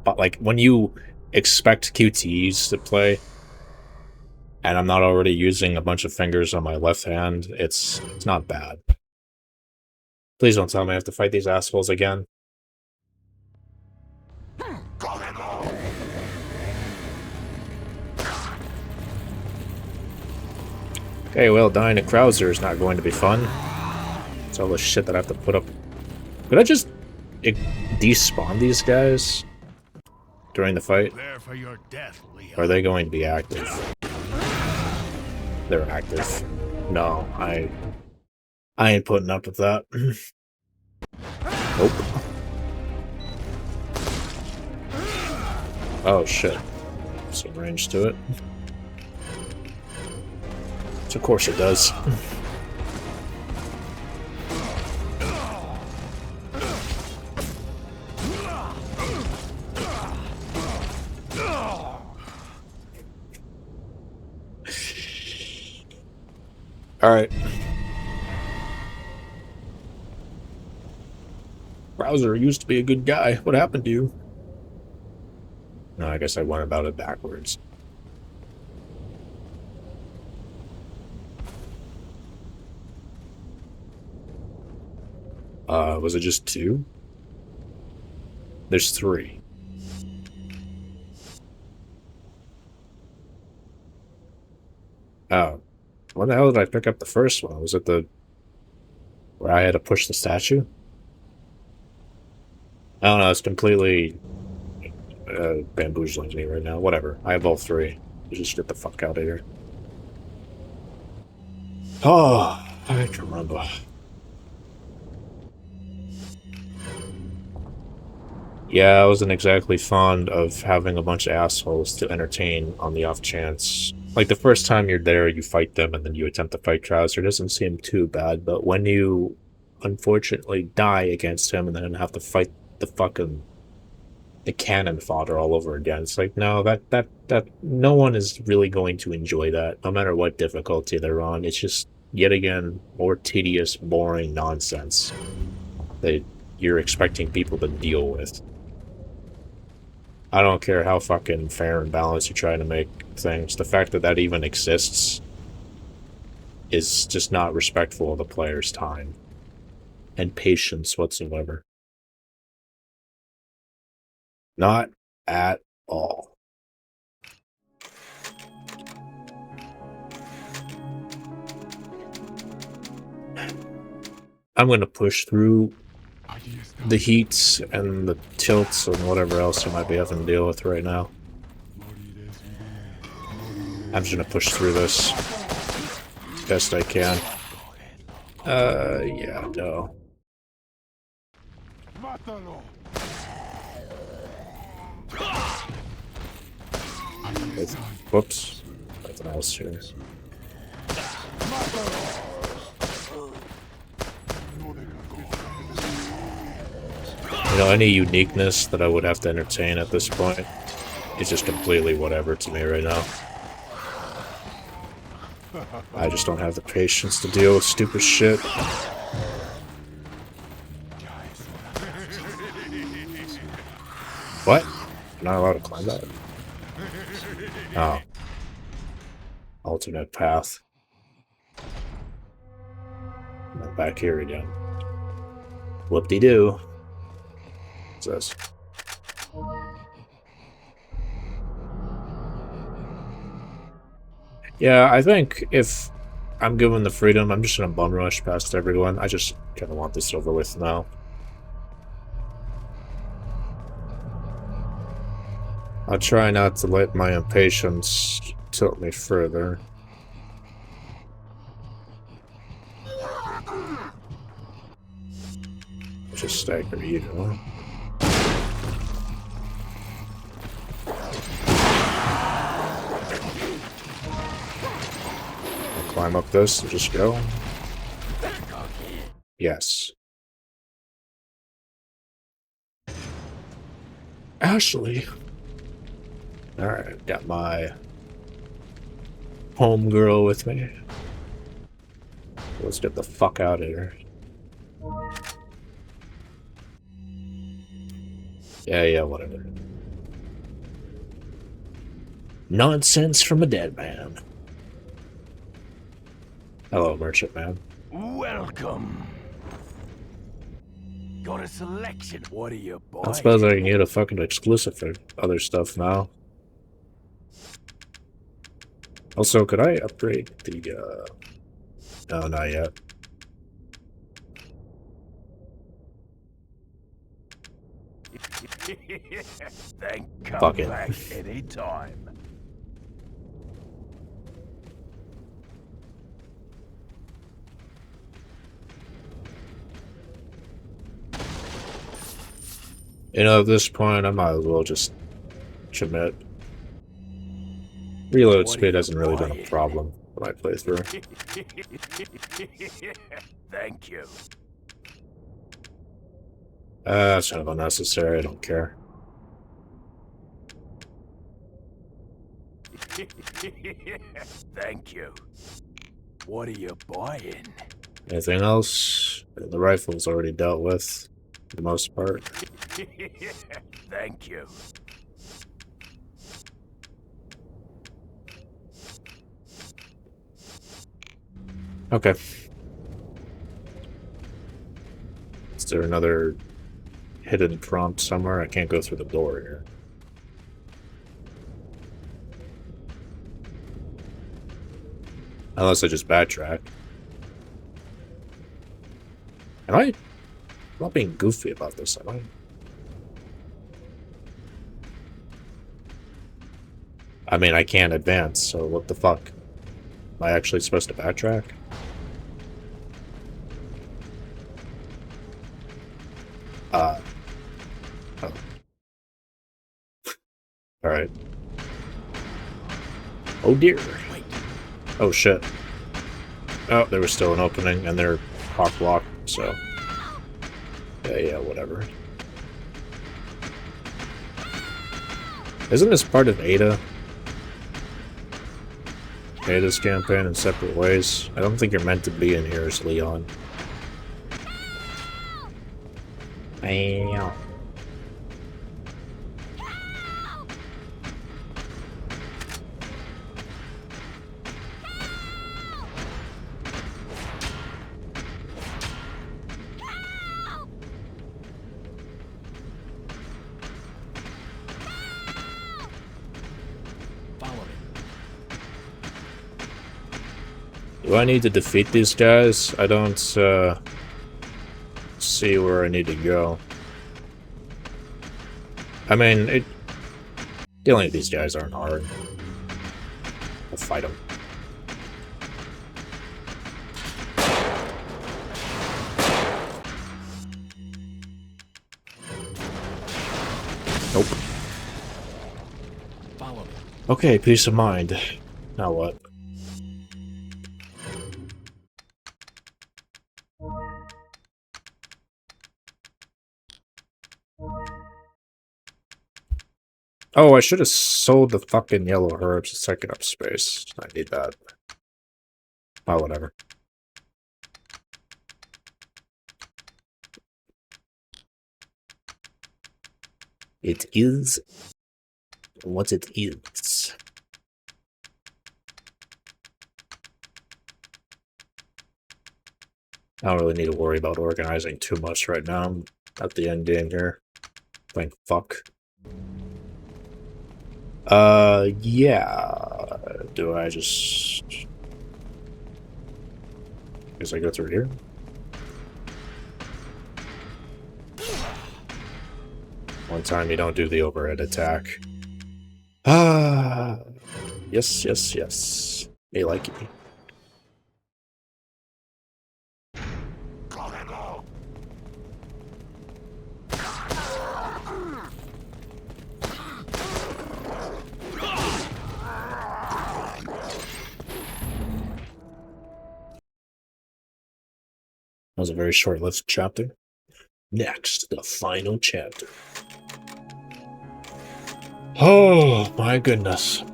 But, like, when you expect QTEs to play, and I'm not already using a bunch of fingers on my left hand, it's not bad. Please don't tell me I have to fight these assholes again. Okay, well, dying to Krauser is not going to be fun. It's all the shit that I have to put up. Could I just despawn these guys during the fight? Prepare for your death, Leon. Or are they going to be active? They're active. No, I ain't putting up with that. Nope. Oh shit. Some range to it. So of course it does. Alright. Browser used to be a good guy. What happened to you? No, I guess I went about it backwards. Was it just 2? There's 3. Oh. When the hell did I pick up the first one? Was it the... Where I had to push the statue? I don't know, it's completely bamboozling me right now. Whatever. I have all three. Just get the fuck out of here. Oh, I can remember. Yeah, I wasn't exactly fond of having a bunch of assholes to entertain on the off chance. Like, the first time you're there, you fight them, and then you attempt to fight Trouser. It doesn't seem too bad, but when you unfortunately die against him and then have to fight the cannon fodder all over again, it's like, no, that no one is really going to enjoy that, no matter what difficulty they're on. It's just, yet again, more tedious, boring nonsense that you're expecting people to deal with. I don't care how fucking fair and balanced you try to make things. The fact that that even exists is just not respectful of the player's time and patience whatsoever. Not at all. I'm going to push through the heats and the tilts and whatever else I might be having to deal with right now. I'm just gonna push through this best I can. Yeah, no. Whoops. Nothing else here. You know, any uniqueness that I would have to entertain at this point is just completely whatever to me right now. I just don't have the patience to deal with stupid shit. What? I'm not allowed to climb that? Oh. Alternate path. I'm back here again. Whoop-de-doo. What's this? Yeah, I think if I'm given the freedom, I'm just gonna bum rush past everyone. I just kind of want this over with now. I'll try not to let my impatience tilt me further. Just stagger you, know? I'll climb up this and just go. Yes. Ashley. Alright, got my homegirl with me. Let's get the fuck out of here. Yeah, whatever. Nonsense from a dead man. Hello, merchant man. Welcome. Got a selection. What are you buying? I suppose I can get a fucking exclusive for other stuff now. Also, could I upgrade the, no, not yet. Fuck it. Back anytime. You know, at this point, I might as well just commit. Reload speed hasn't really been a problem for my playthrough. Thank you. That's kind of unnecessary, I don't care. Thank you. What are you buying? Anything else? The rifle's already dealt with, for the most part. Thank you. Okay. Is there another hidden prompt somewhere? I can't go through the door here. Unless I just backtrack. Am I? I'm not being goofy about this, am I? I mean, I can't advance, so what the fuck? Am I actually supposed to backtrack? Oh. Alright. Oh dear. Oh shit. Oh, there was still an opening, and they're hawk blocked, so... Yeah, whatever. Isn't this part of Ada? Ada's campaign in separate ways? I don't think you're meant to be in here as Leon. Ow. Do I need to defeat these guys? I don't, see where I need to go. I mean, dealing with these guys aren't hard. I'll fight them. Nope. Follow me. Okay, peace of mind. Now what? Oh, I should have sold the fucking yellow herbs to take up space. I need that. Oh, whatever. It is what it is. I don't really need to worry about organizing too much right now. I'm at the end game here. Thank fuck. Yeah. Do I just... Guess I go through here? One time you don't do the overhead attack. Ah. Yes, yes, yes. They like it. That was a very short-lived chapter. Next, the final chapter. Oh, my goodness.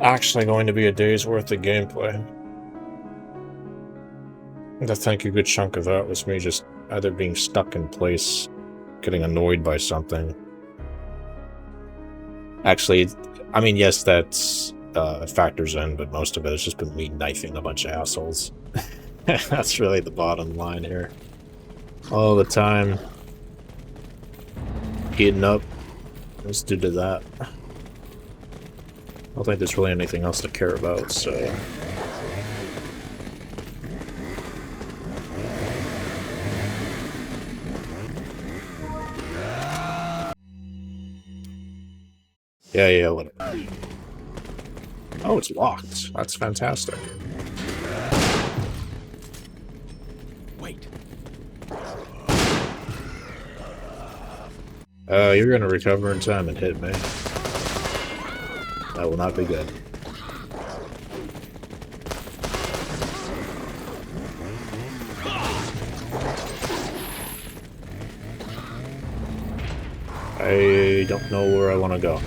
Actually going to be a day's worth of gameplay. I think a good chunk of that was me just either being stuck in place, getting annoyed by something. Actually, I mean, yes, that's factors in, but most of it has just been me knifing a bunch of assholes. That's really the bottom line here. All the time. Heating up. Let's do to that. I don't think there's really anything else to care about, so... Yeah, whatever. Oh, it's locked. That's fantastic. Wait. You're gonna recover in time and hit me. That will not be good. I don't know where I want to go.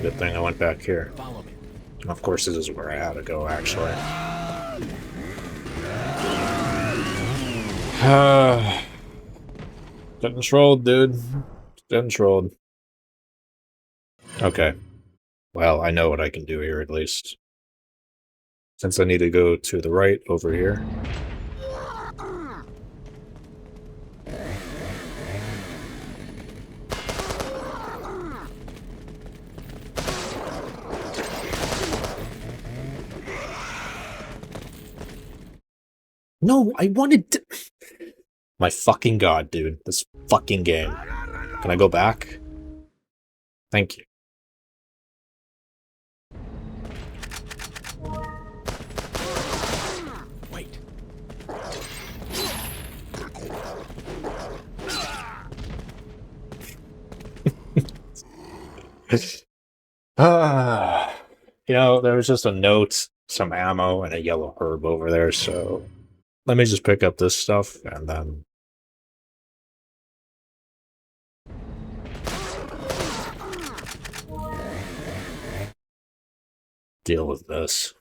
Good thing I went back here. Follow me. Of course, this is where I had to go, actually. Getting trolled, dude. Getting trolled. Okay. Well, I know what I can do here, at least. Since I need to go to the right, over here. No, I wanted to... My fucking god, dude. This fucking game. Can I go back? Thank you. Wait. You know, there was just a note, some ammo, and a yellow herb over there, so let me just pick up this stuff and then deal with this.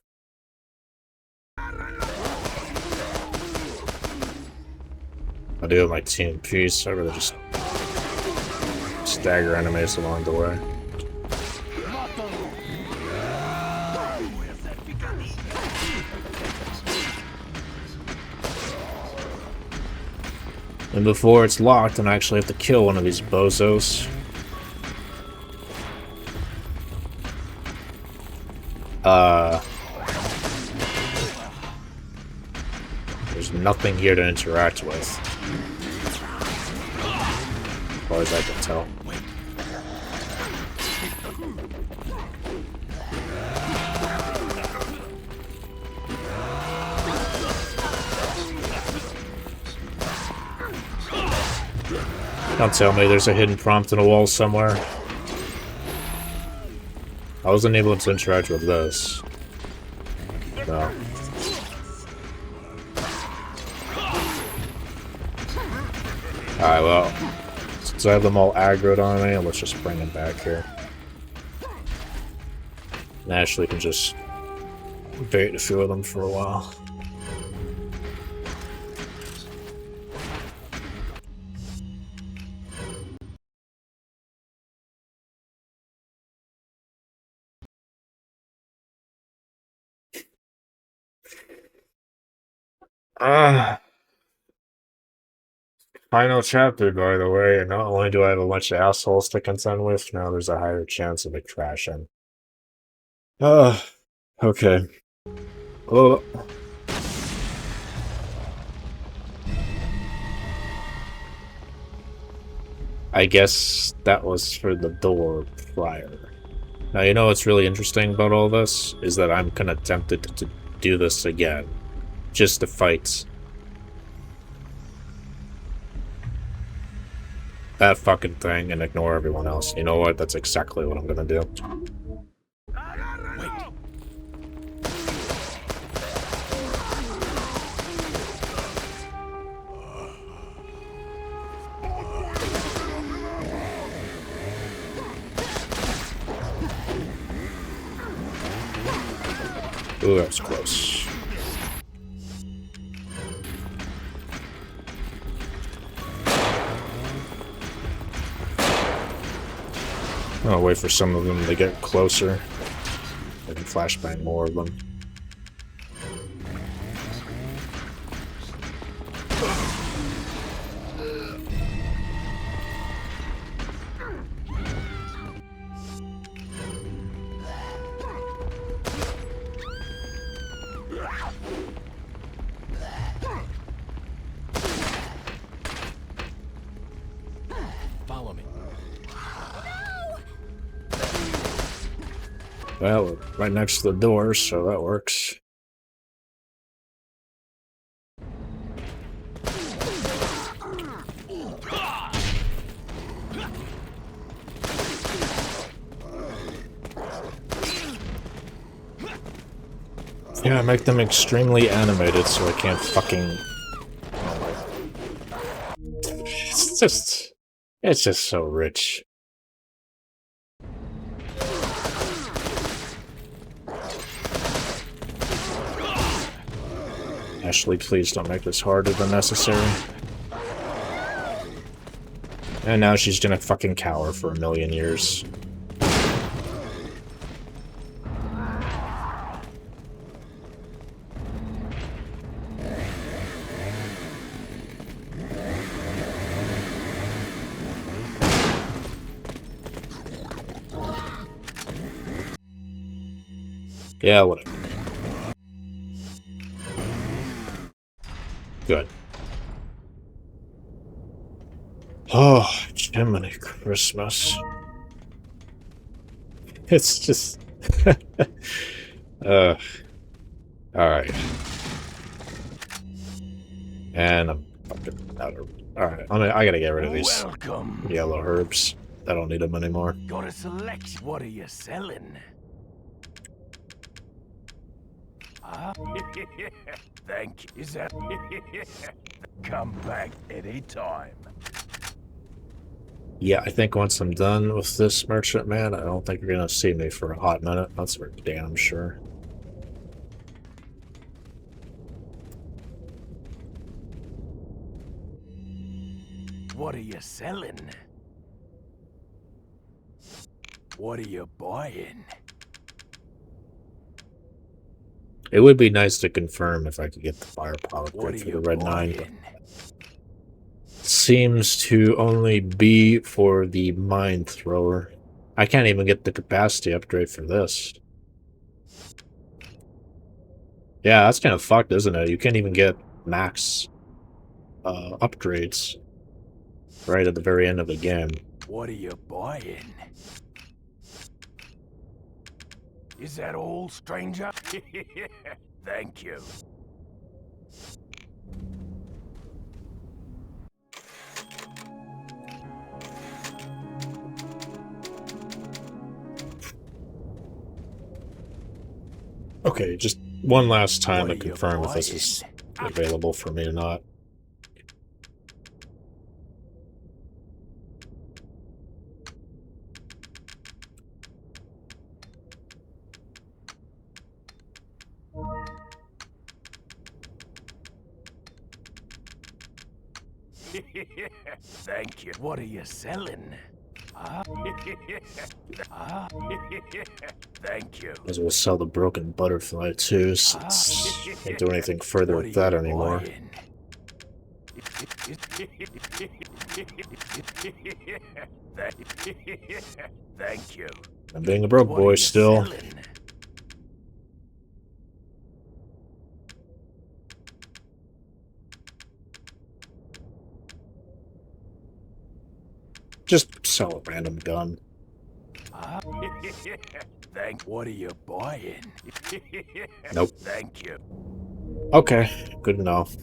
I do have my TMPs, so I really just stagger enemies along the way. And before it's locked, I actually have to kill one of these bozos. There's nothing here to interact with. As far as I can tell. Don't tell me there's a hidden prompt in a wall somewhere. I wasn't able to interact with this. No. Alright, well, since I have them all aggroed on me, let's just bring them back here. And Ashley can just bait a few of them for a while. Final chapter, by the way, and not only do I have a bunch of assholes to contend with, now there's a higher chance of it crashing. Okay. Oh. I guess that was for the door prior. Now, you know what's really interesting about all this? Is that I'm kinda tempted to do this again. Just to fight that fucking thing and ignore everyone else. You know what? That's exactly what I'm gonna do. Wait. Ooh, that was close. I'll wait for some of them to get closer. I can flashbang more of them. Follow me. Well, we're right next to the door, so that works. Yeah, make them extremely animated so I can't fucking... It's just so rich. Ashley, please don't make this harder than necessary. And now she's gonna fucking cower for 1,000,000 years. Yeah, whatever. Good. Oh, Jiminy Christmas. It's just... Alright. And I'm fucking out of... Alright, I gotta get rid of these Welcome. yellow herbs. I don't need them anymore. Got a selection. What are you selling? Ah, thank you. Is that? Come back anytime. Yeah, I think once I'm done with this merchant man, I don't think you're gonna see me for a hot minute. That's for damn sure. What are you selling? What are you buying? It would be nice to confirm if I could get the firepower What are grid for you the red 9, but buying? seems to only be for the mine thrower. I can't even get the capacity upgrade for this. Yeah, that's kind of fucked, isn't it? You can't even get max upgrades right at the very end of the game. What are you buying? Is that all, stranger? Thank you. Okay, just one last time What to are you confirm if this buying? is available for me or not. Thank you. What are you selling? Ah, ah. Thank you. Might as well sell the broken butterfly too, since can't do anything further What with are that you anymore. buying? Thank you. I'm being a broke What are boy you still. selling? Just sell a random gun. Ah, thank. What are you buying? Nope. Thank you. Okay, good enough.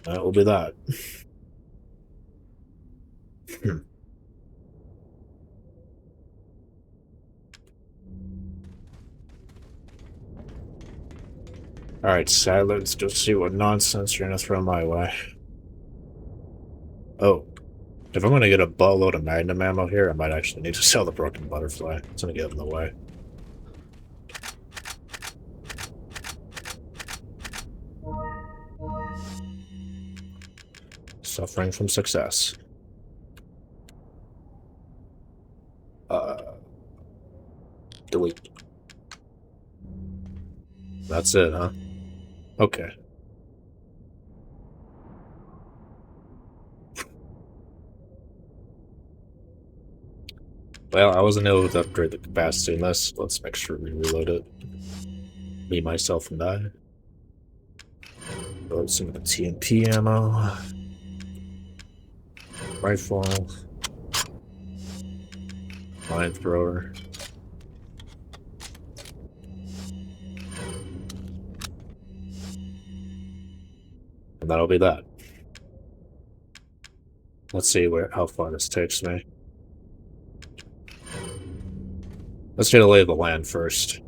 That will be that. Alright, sad, let's go see what nonsense you're gonna throw my way. Oh. If I'm gonna get a buttload of magnum ammo here, I might actually need to sell the broken butterfly. It's gonna get in the way. Suffering from success. Delete. That's it, huh? Okay. Well, I wasn't able to upgrade the capacity in this. Let's make sure we reload it. Me, myself, and I. Load some of the TNT ammo. Rifle. Mine thrower. And that'll be that. Let's see how far this takes me. Let's get a lay of the land first.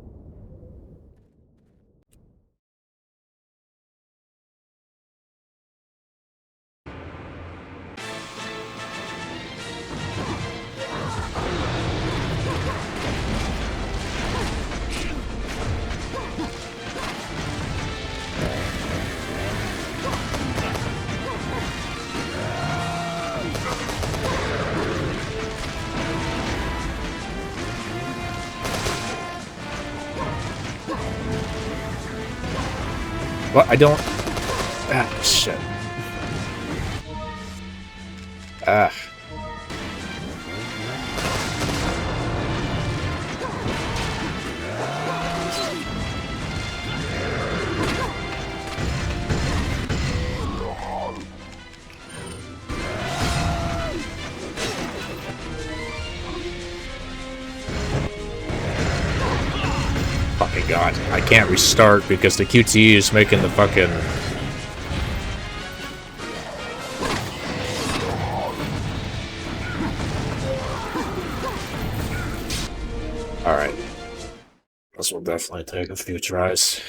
What? I don't... Ah, shit. Ah. god, I can't restart because the QTE is making the fucking... Alright. This will definitely take a few tries.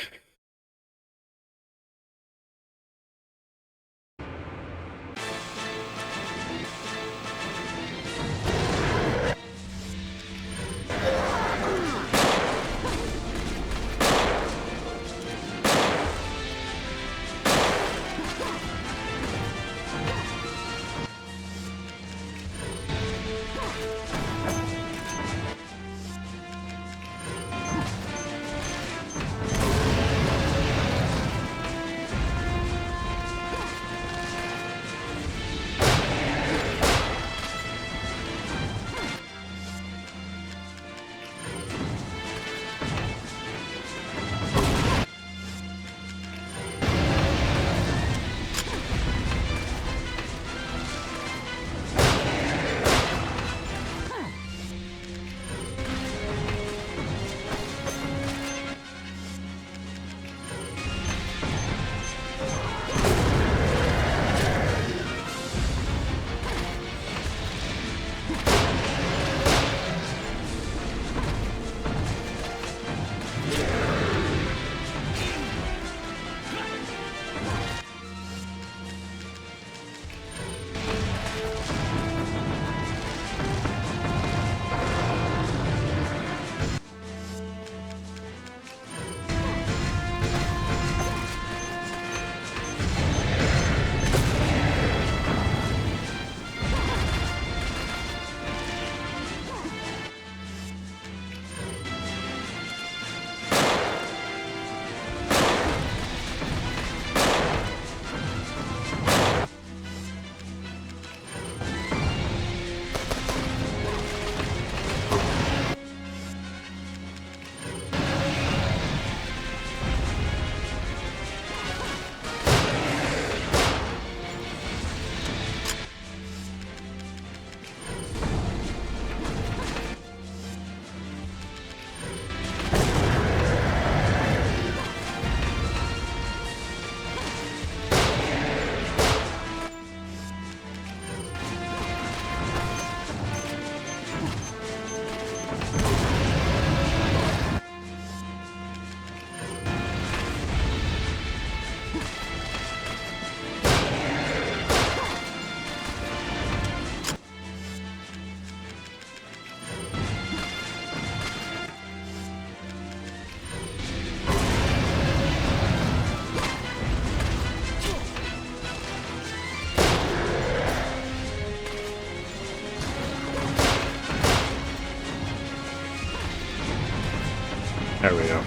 There we go.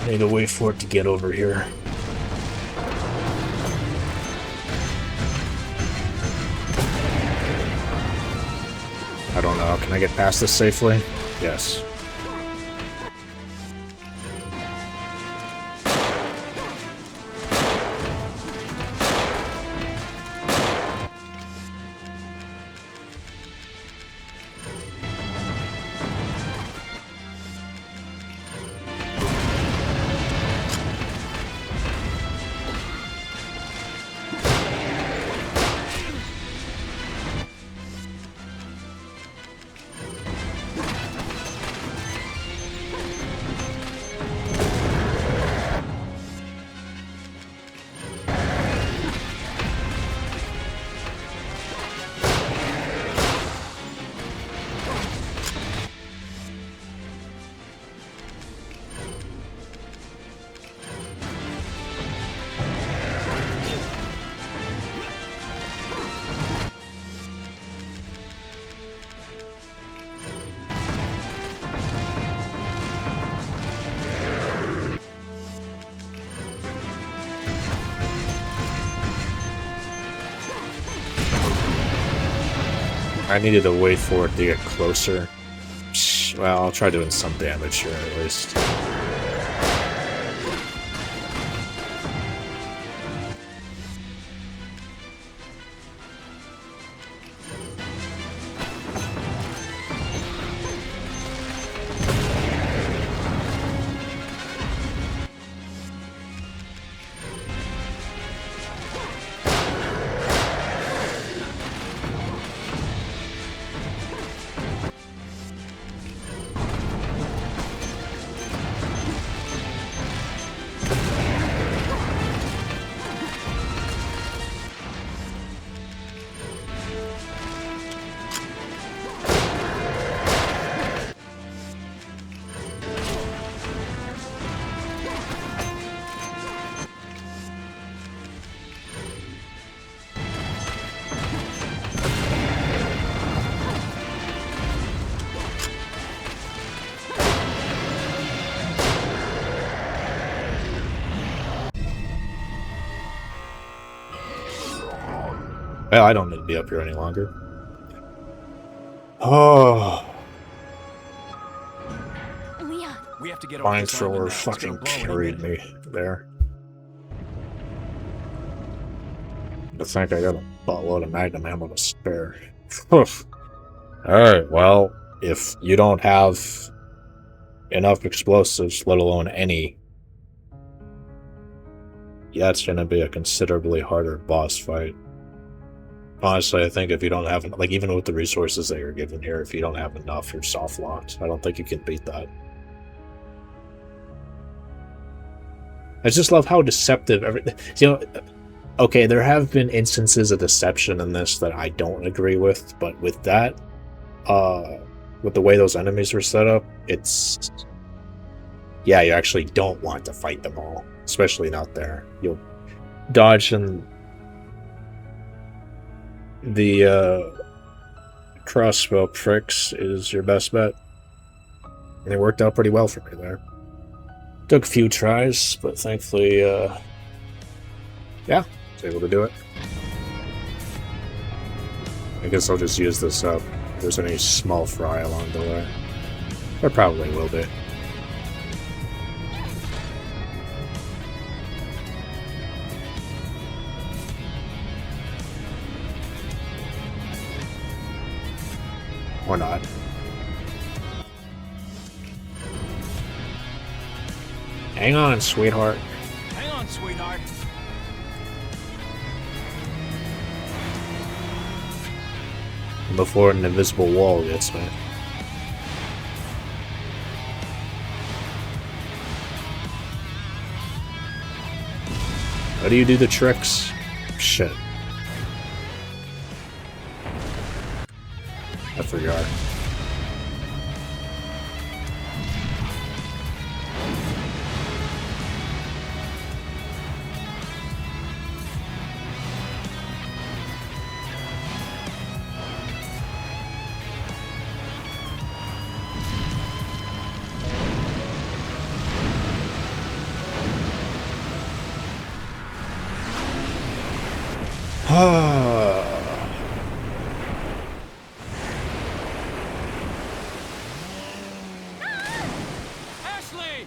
I need to wait for it to get over here. I don't know. Can I get past this safely? Yes. I needed to wait for it to get closer. Well, I'll try doing some damage here at least. Well, I don't need to be up here any longer. Oh. Leon. We have to get off this island Flamethrower now. It's gonna fucking blow any carried minute. me there. I think I got a buttload of magnum ammo to spare. Alright, well, if you don't have enough explosives, let alone any, that's gonna be a considerably harder boss fight. Honestly, I think if you don't have, like, even with the resources that you're given here, if you don't have enough, you're soft locked. I don't think you can beat that. I just love how deceptive everything. You know, okay, there have been instances of deception in this that I don't agree with, but with that, with the way those enemies were set up, it's, yeah, you actually don't want to fight them all, especially not there. You'll dodge and the crossbow pricks is your best bet. And it worked out pretty well for me there. Took a few tries, but thankfully, yeah, I was able to do it. I guess I'll just use this up. If there's any small fry along the way. There probably will be. Or not. Hang on, sweetheart. Hang on, sweetheart. Before an invisible wall gets me. How do you do the tricks? Shit. I forgot. Ashley!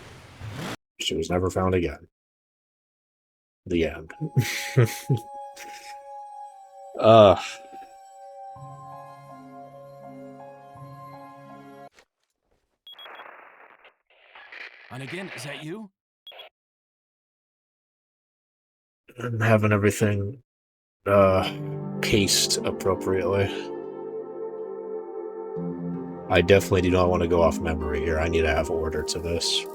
She was never found again. The end. And again, is that you? I'm having everything cased appropriately. I definitely do not want to go off memory here. I need to have order to this.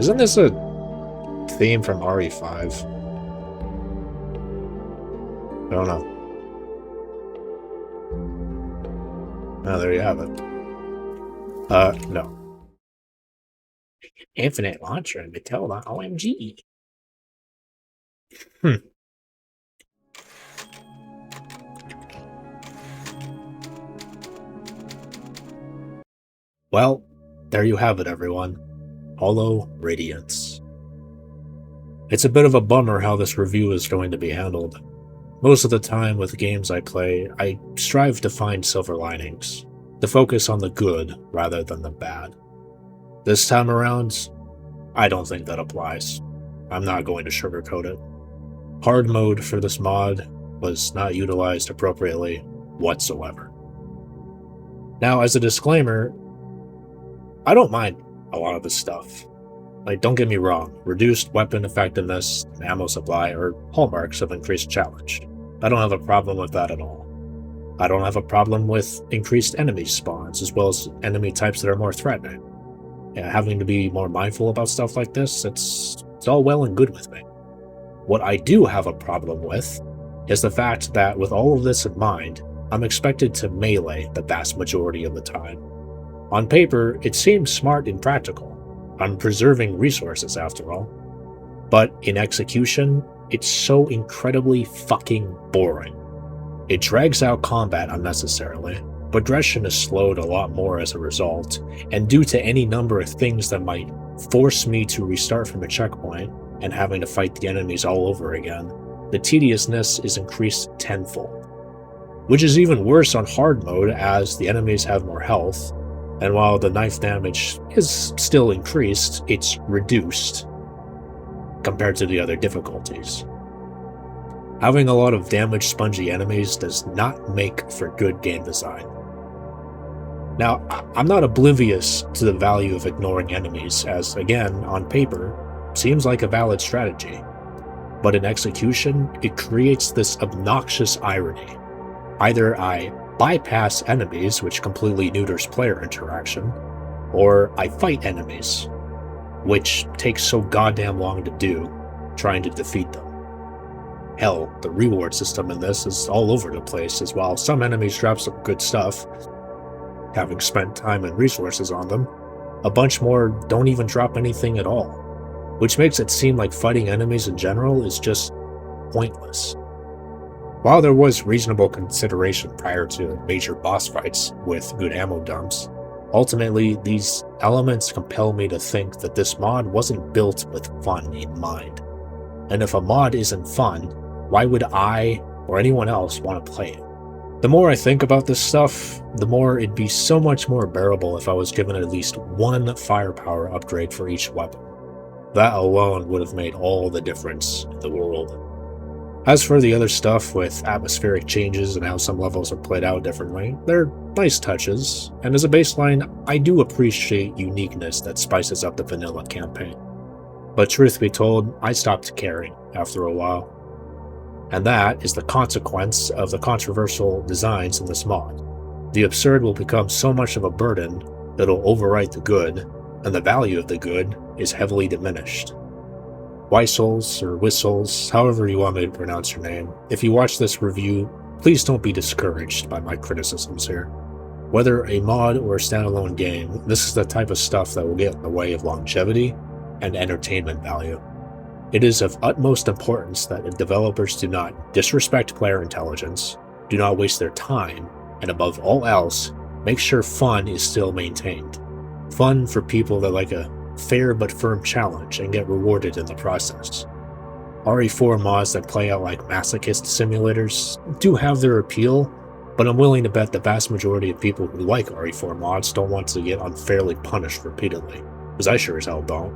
Isn't this a theme from RE5? I don't know. Oh, there you have it. No. Infinite launcher and Matilda, OMG. Well, there you have it, everyone. Hollow Radiance. It's a bit of a bummer how this review is going to be handled. Most of the time with games I play, I strive to find silver linings, to focus on the good rather than the bad. This time around, I don't think that applies. I'm not going to sugarcoat it. Hard mode for this mod was not utilized appropriately whatsoever. Now, as a disclaimer, I don't mind a lot of this stuff. Like, don't get me wrong, reduced weapon effectiveness and ammo supply are hallmarks of increased challenge. I don't have a problem with that at all. I don't have a problem with increased enemy spawns, as well as enemy types that are more threatening. Yeah, having to be more mindful about stuff like this, it's all well and good with me. What I do have a problem with is the fact that with all of this in mind, I'm expected to melee the vast majority of the time. On paper, it seems smart and practical. I'm preserving resources after all. But in execution, it's so incredibly fucking boring. It drags out combat unnecessarily. Progression is slowed a lot more as a result, and due to any number of things that might force me to restart from a checkpoint, and having to fight the enemies all over again, the tediousness is increased tenfold. Which is even worse on hard mode as the enemies have more health, and while the knife damage is still increased, it's reduced compared to the other difficulties. Having a lot of damage spongy enemies does not make for good game design. Now, I'm not oblivious to the value of ignoring enemies, as again, on paper, seems like a valid strategy. But in execution, it creates this obnoxious irony. Either I bypass enemies, which completely neuters player interaction, or I fight enemies, which takes so goddamn long to do, trying to defeat them. Hell, the reward system in this is all over the place, as while some enemies drop some good stuff, having spent time and resources on them, a bunch more don't even drop anything at all, which makes it seem like fighting enemies in general is just pointless. While there was reasonable consideration prior to major boss fights with good ammo dumps, ultimately these elements compel me to think that this mod wasn't built with fun in mind. And if a mod isn't fun, why would I or anyone else want to play it? The more I think about this stuff, the more it'd be so much more bearable if I was given at least one firepower upgrade for each weapon. That alone would have made all the difference in the world. As for the other stuff with atmospheric changes and how some levels are played out differently, they're nice touches, and as a baseline, I do appreciate uniqueness that spices up the vanilla campaign. But truth be told, I stopped caring after a while. And that is the consequence of the controversial designs in this mod. The absurd will become so much of a burden that it'll overwrite the good, and the value of the good is heavily diminished. Weissels or Whistles, however you want me to pronounce your name, if you watch this review, please don't be discouraged by my criticisms here. Whether a mod or a standalone game, this is the type of stuff that will get in the way of longevity and entertainment value. It is of utmost importance that developers do not disrespect player intelligence, do not waste their time, and above all else, make sure fun is still maintained. Fun for people that like a fair but firm challenge and get rewarded in the process. RE4 mods that play out like masochist simulators do have their appeal, but I'm willing to bet the vast majority of people who like RE4 mods don't want to get unfairly punished repeatedly, because I sure as hell don't.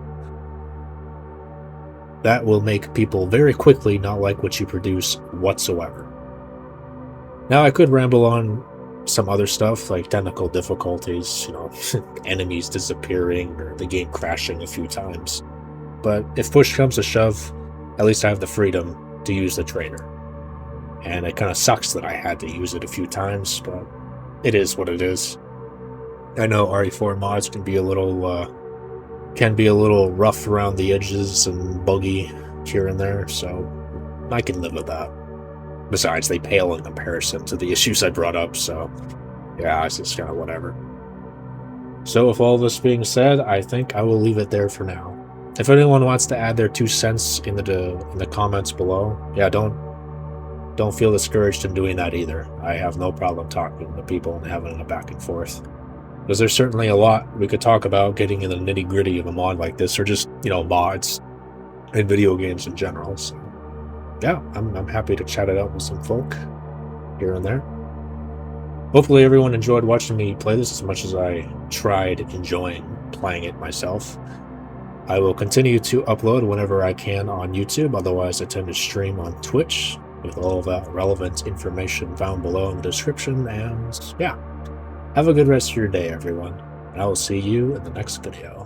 That will make people very quickly not like what you produce whatsoever. Now I could ramble on some other stuff like technical difficulties, enemies disappearing or the game crashing a few times. But if push comes to shove, at least I have the freedom to use the trainer. And it kind of sucks that I had to use it a few times, but it is what it is. I know RE4 mods can be a little rough around the edges and buggy here and there, so I can live with that. Besides, they pale in comparison to the issues I brought up, so yeah, it's just kind of whatever. So with all this being said, I think I will leave it there for now. If anyone wants to add their 2 cents in the comments below, yeah, don't feel discouraged in doing that either. I have no problem talking to people and having a back and forth. Because there's certainly a lot we could talk about getting in the nitty-gritty of a mod like this, or just, mods and video games in general, so yeah, I'm happy to chat it out with some folk here and there. Hopefully everyone enjoyed watching me play this as much as I tried enjoying playing it myself. I will continue to upload whenever I can on YouTube, otherwise I tend to stream on Twitch, with all of that relevant information found below in the description, and yeah. Have a good rest of your day, everyone, and I will see you in the next video.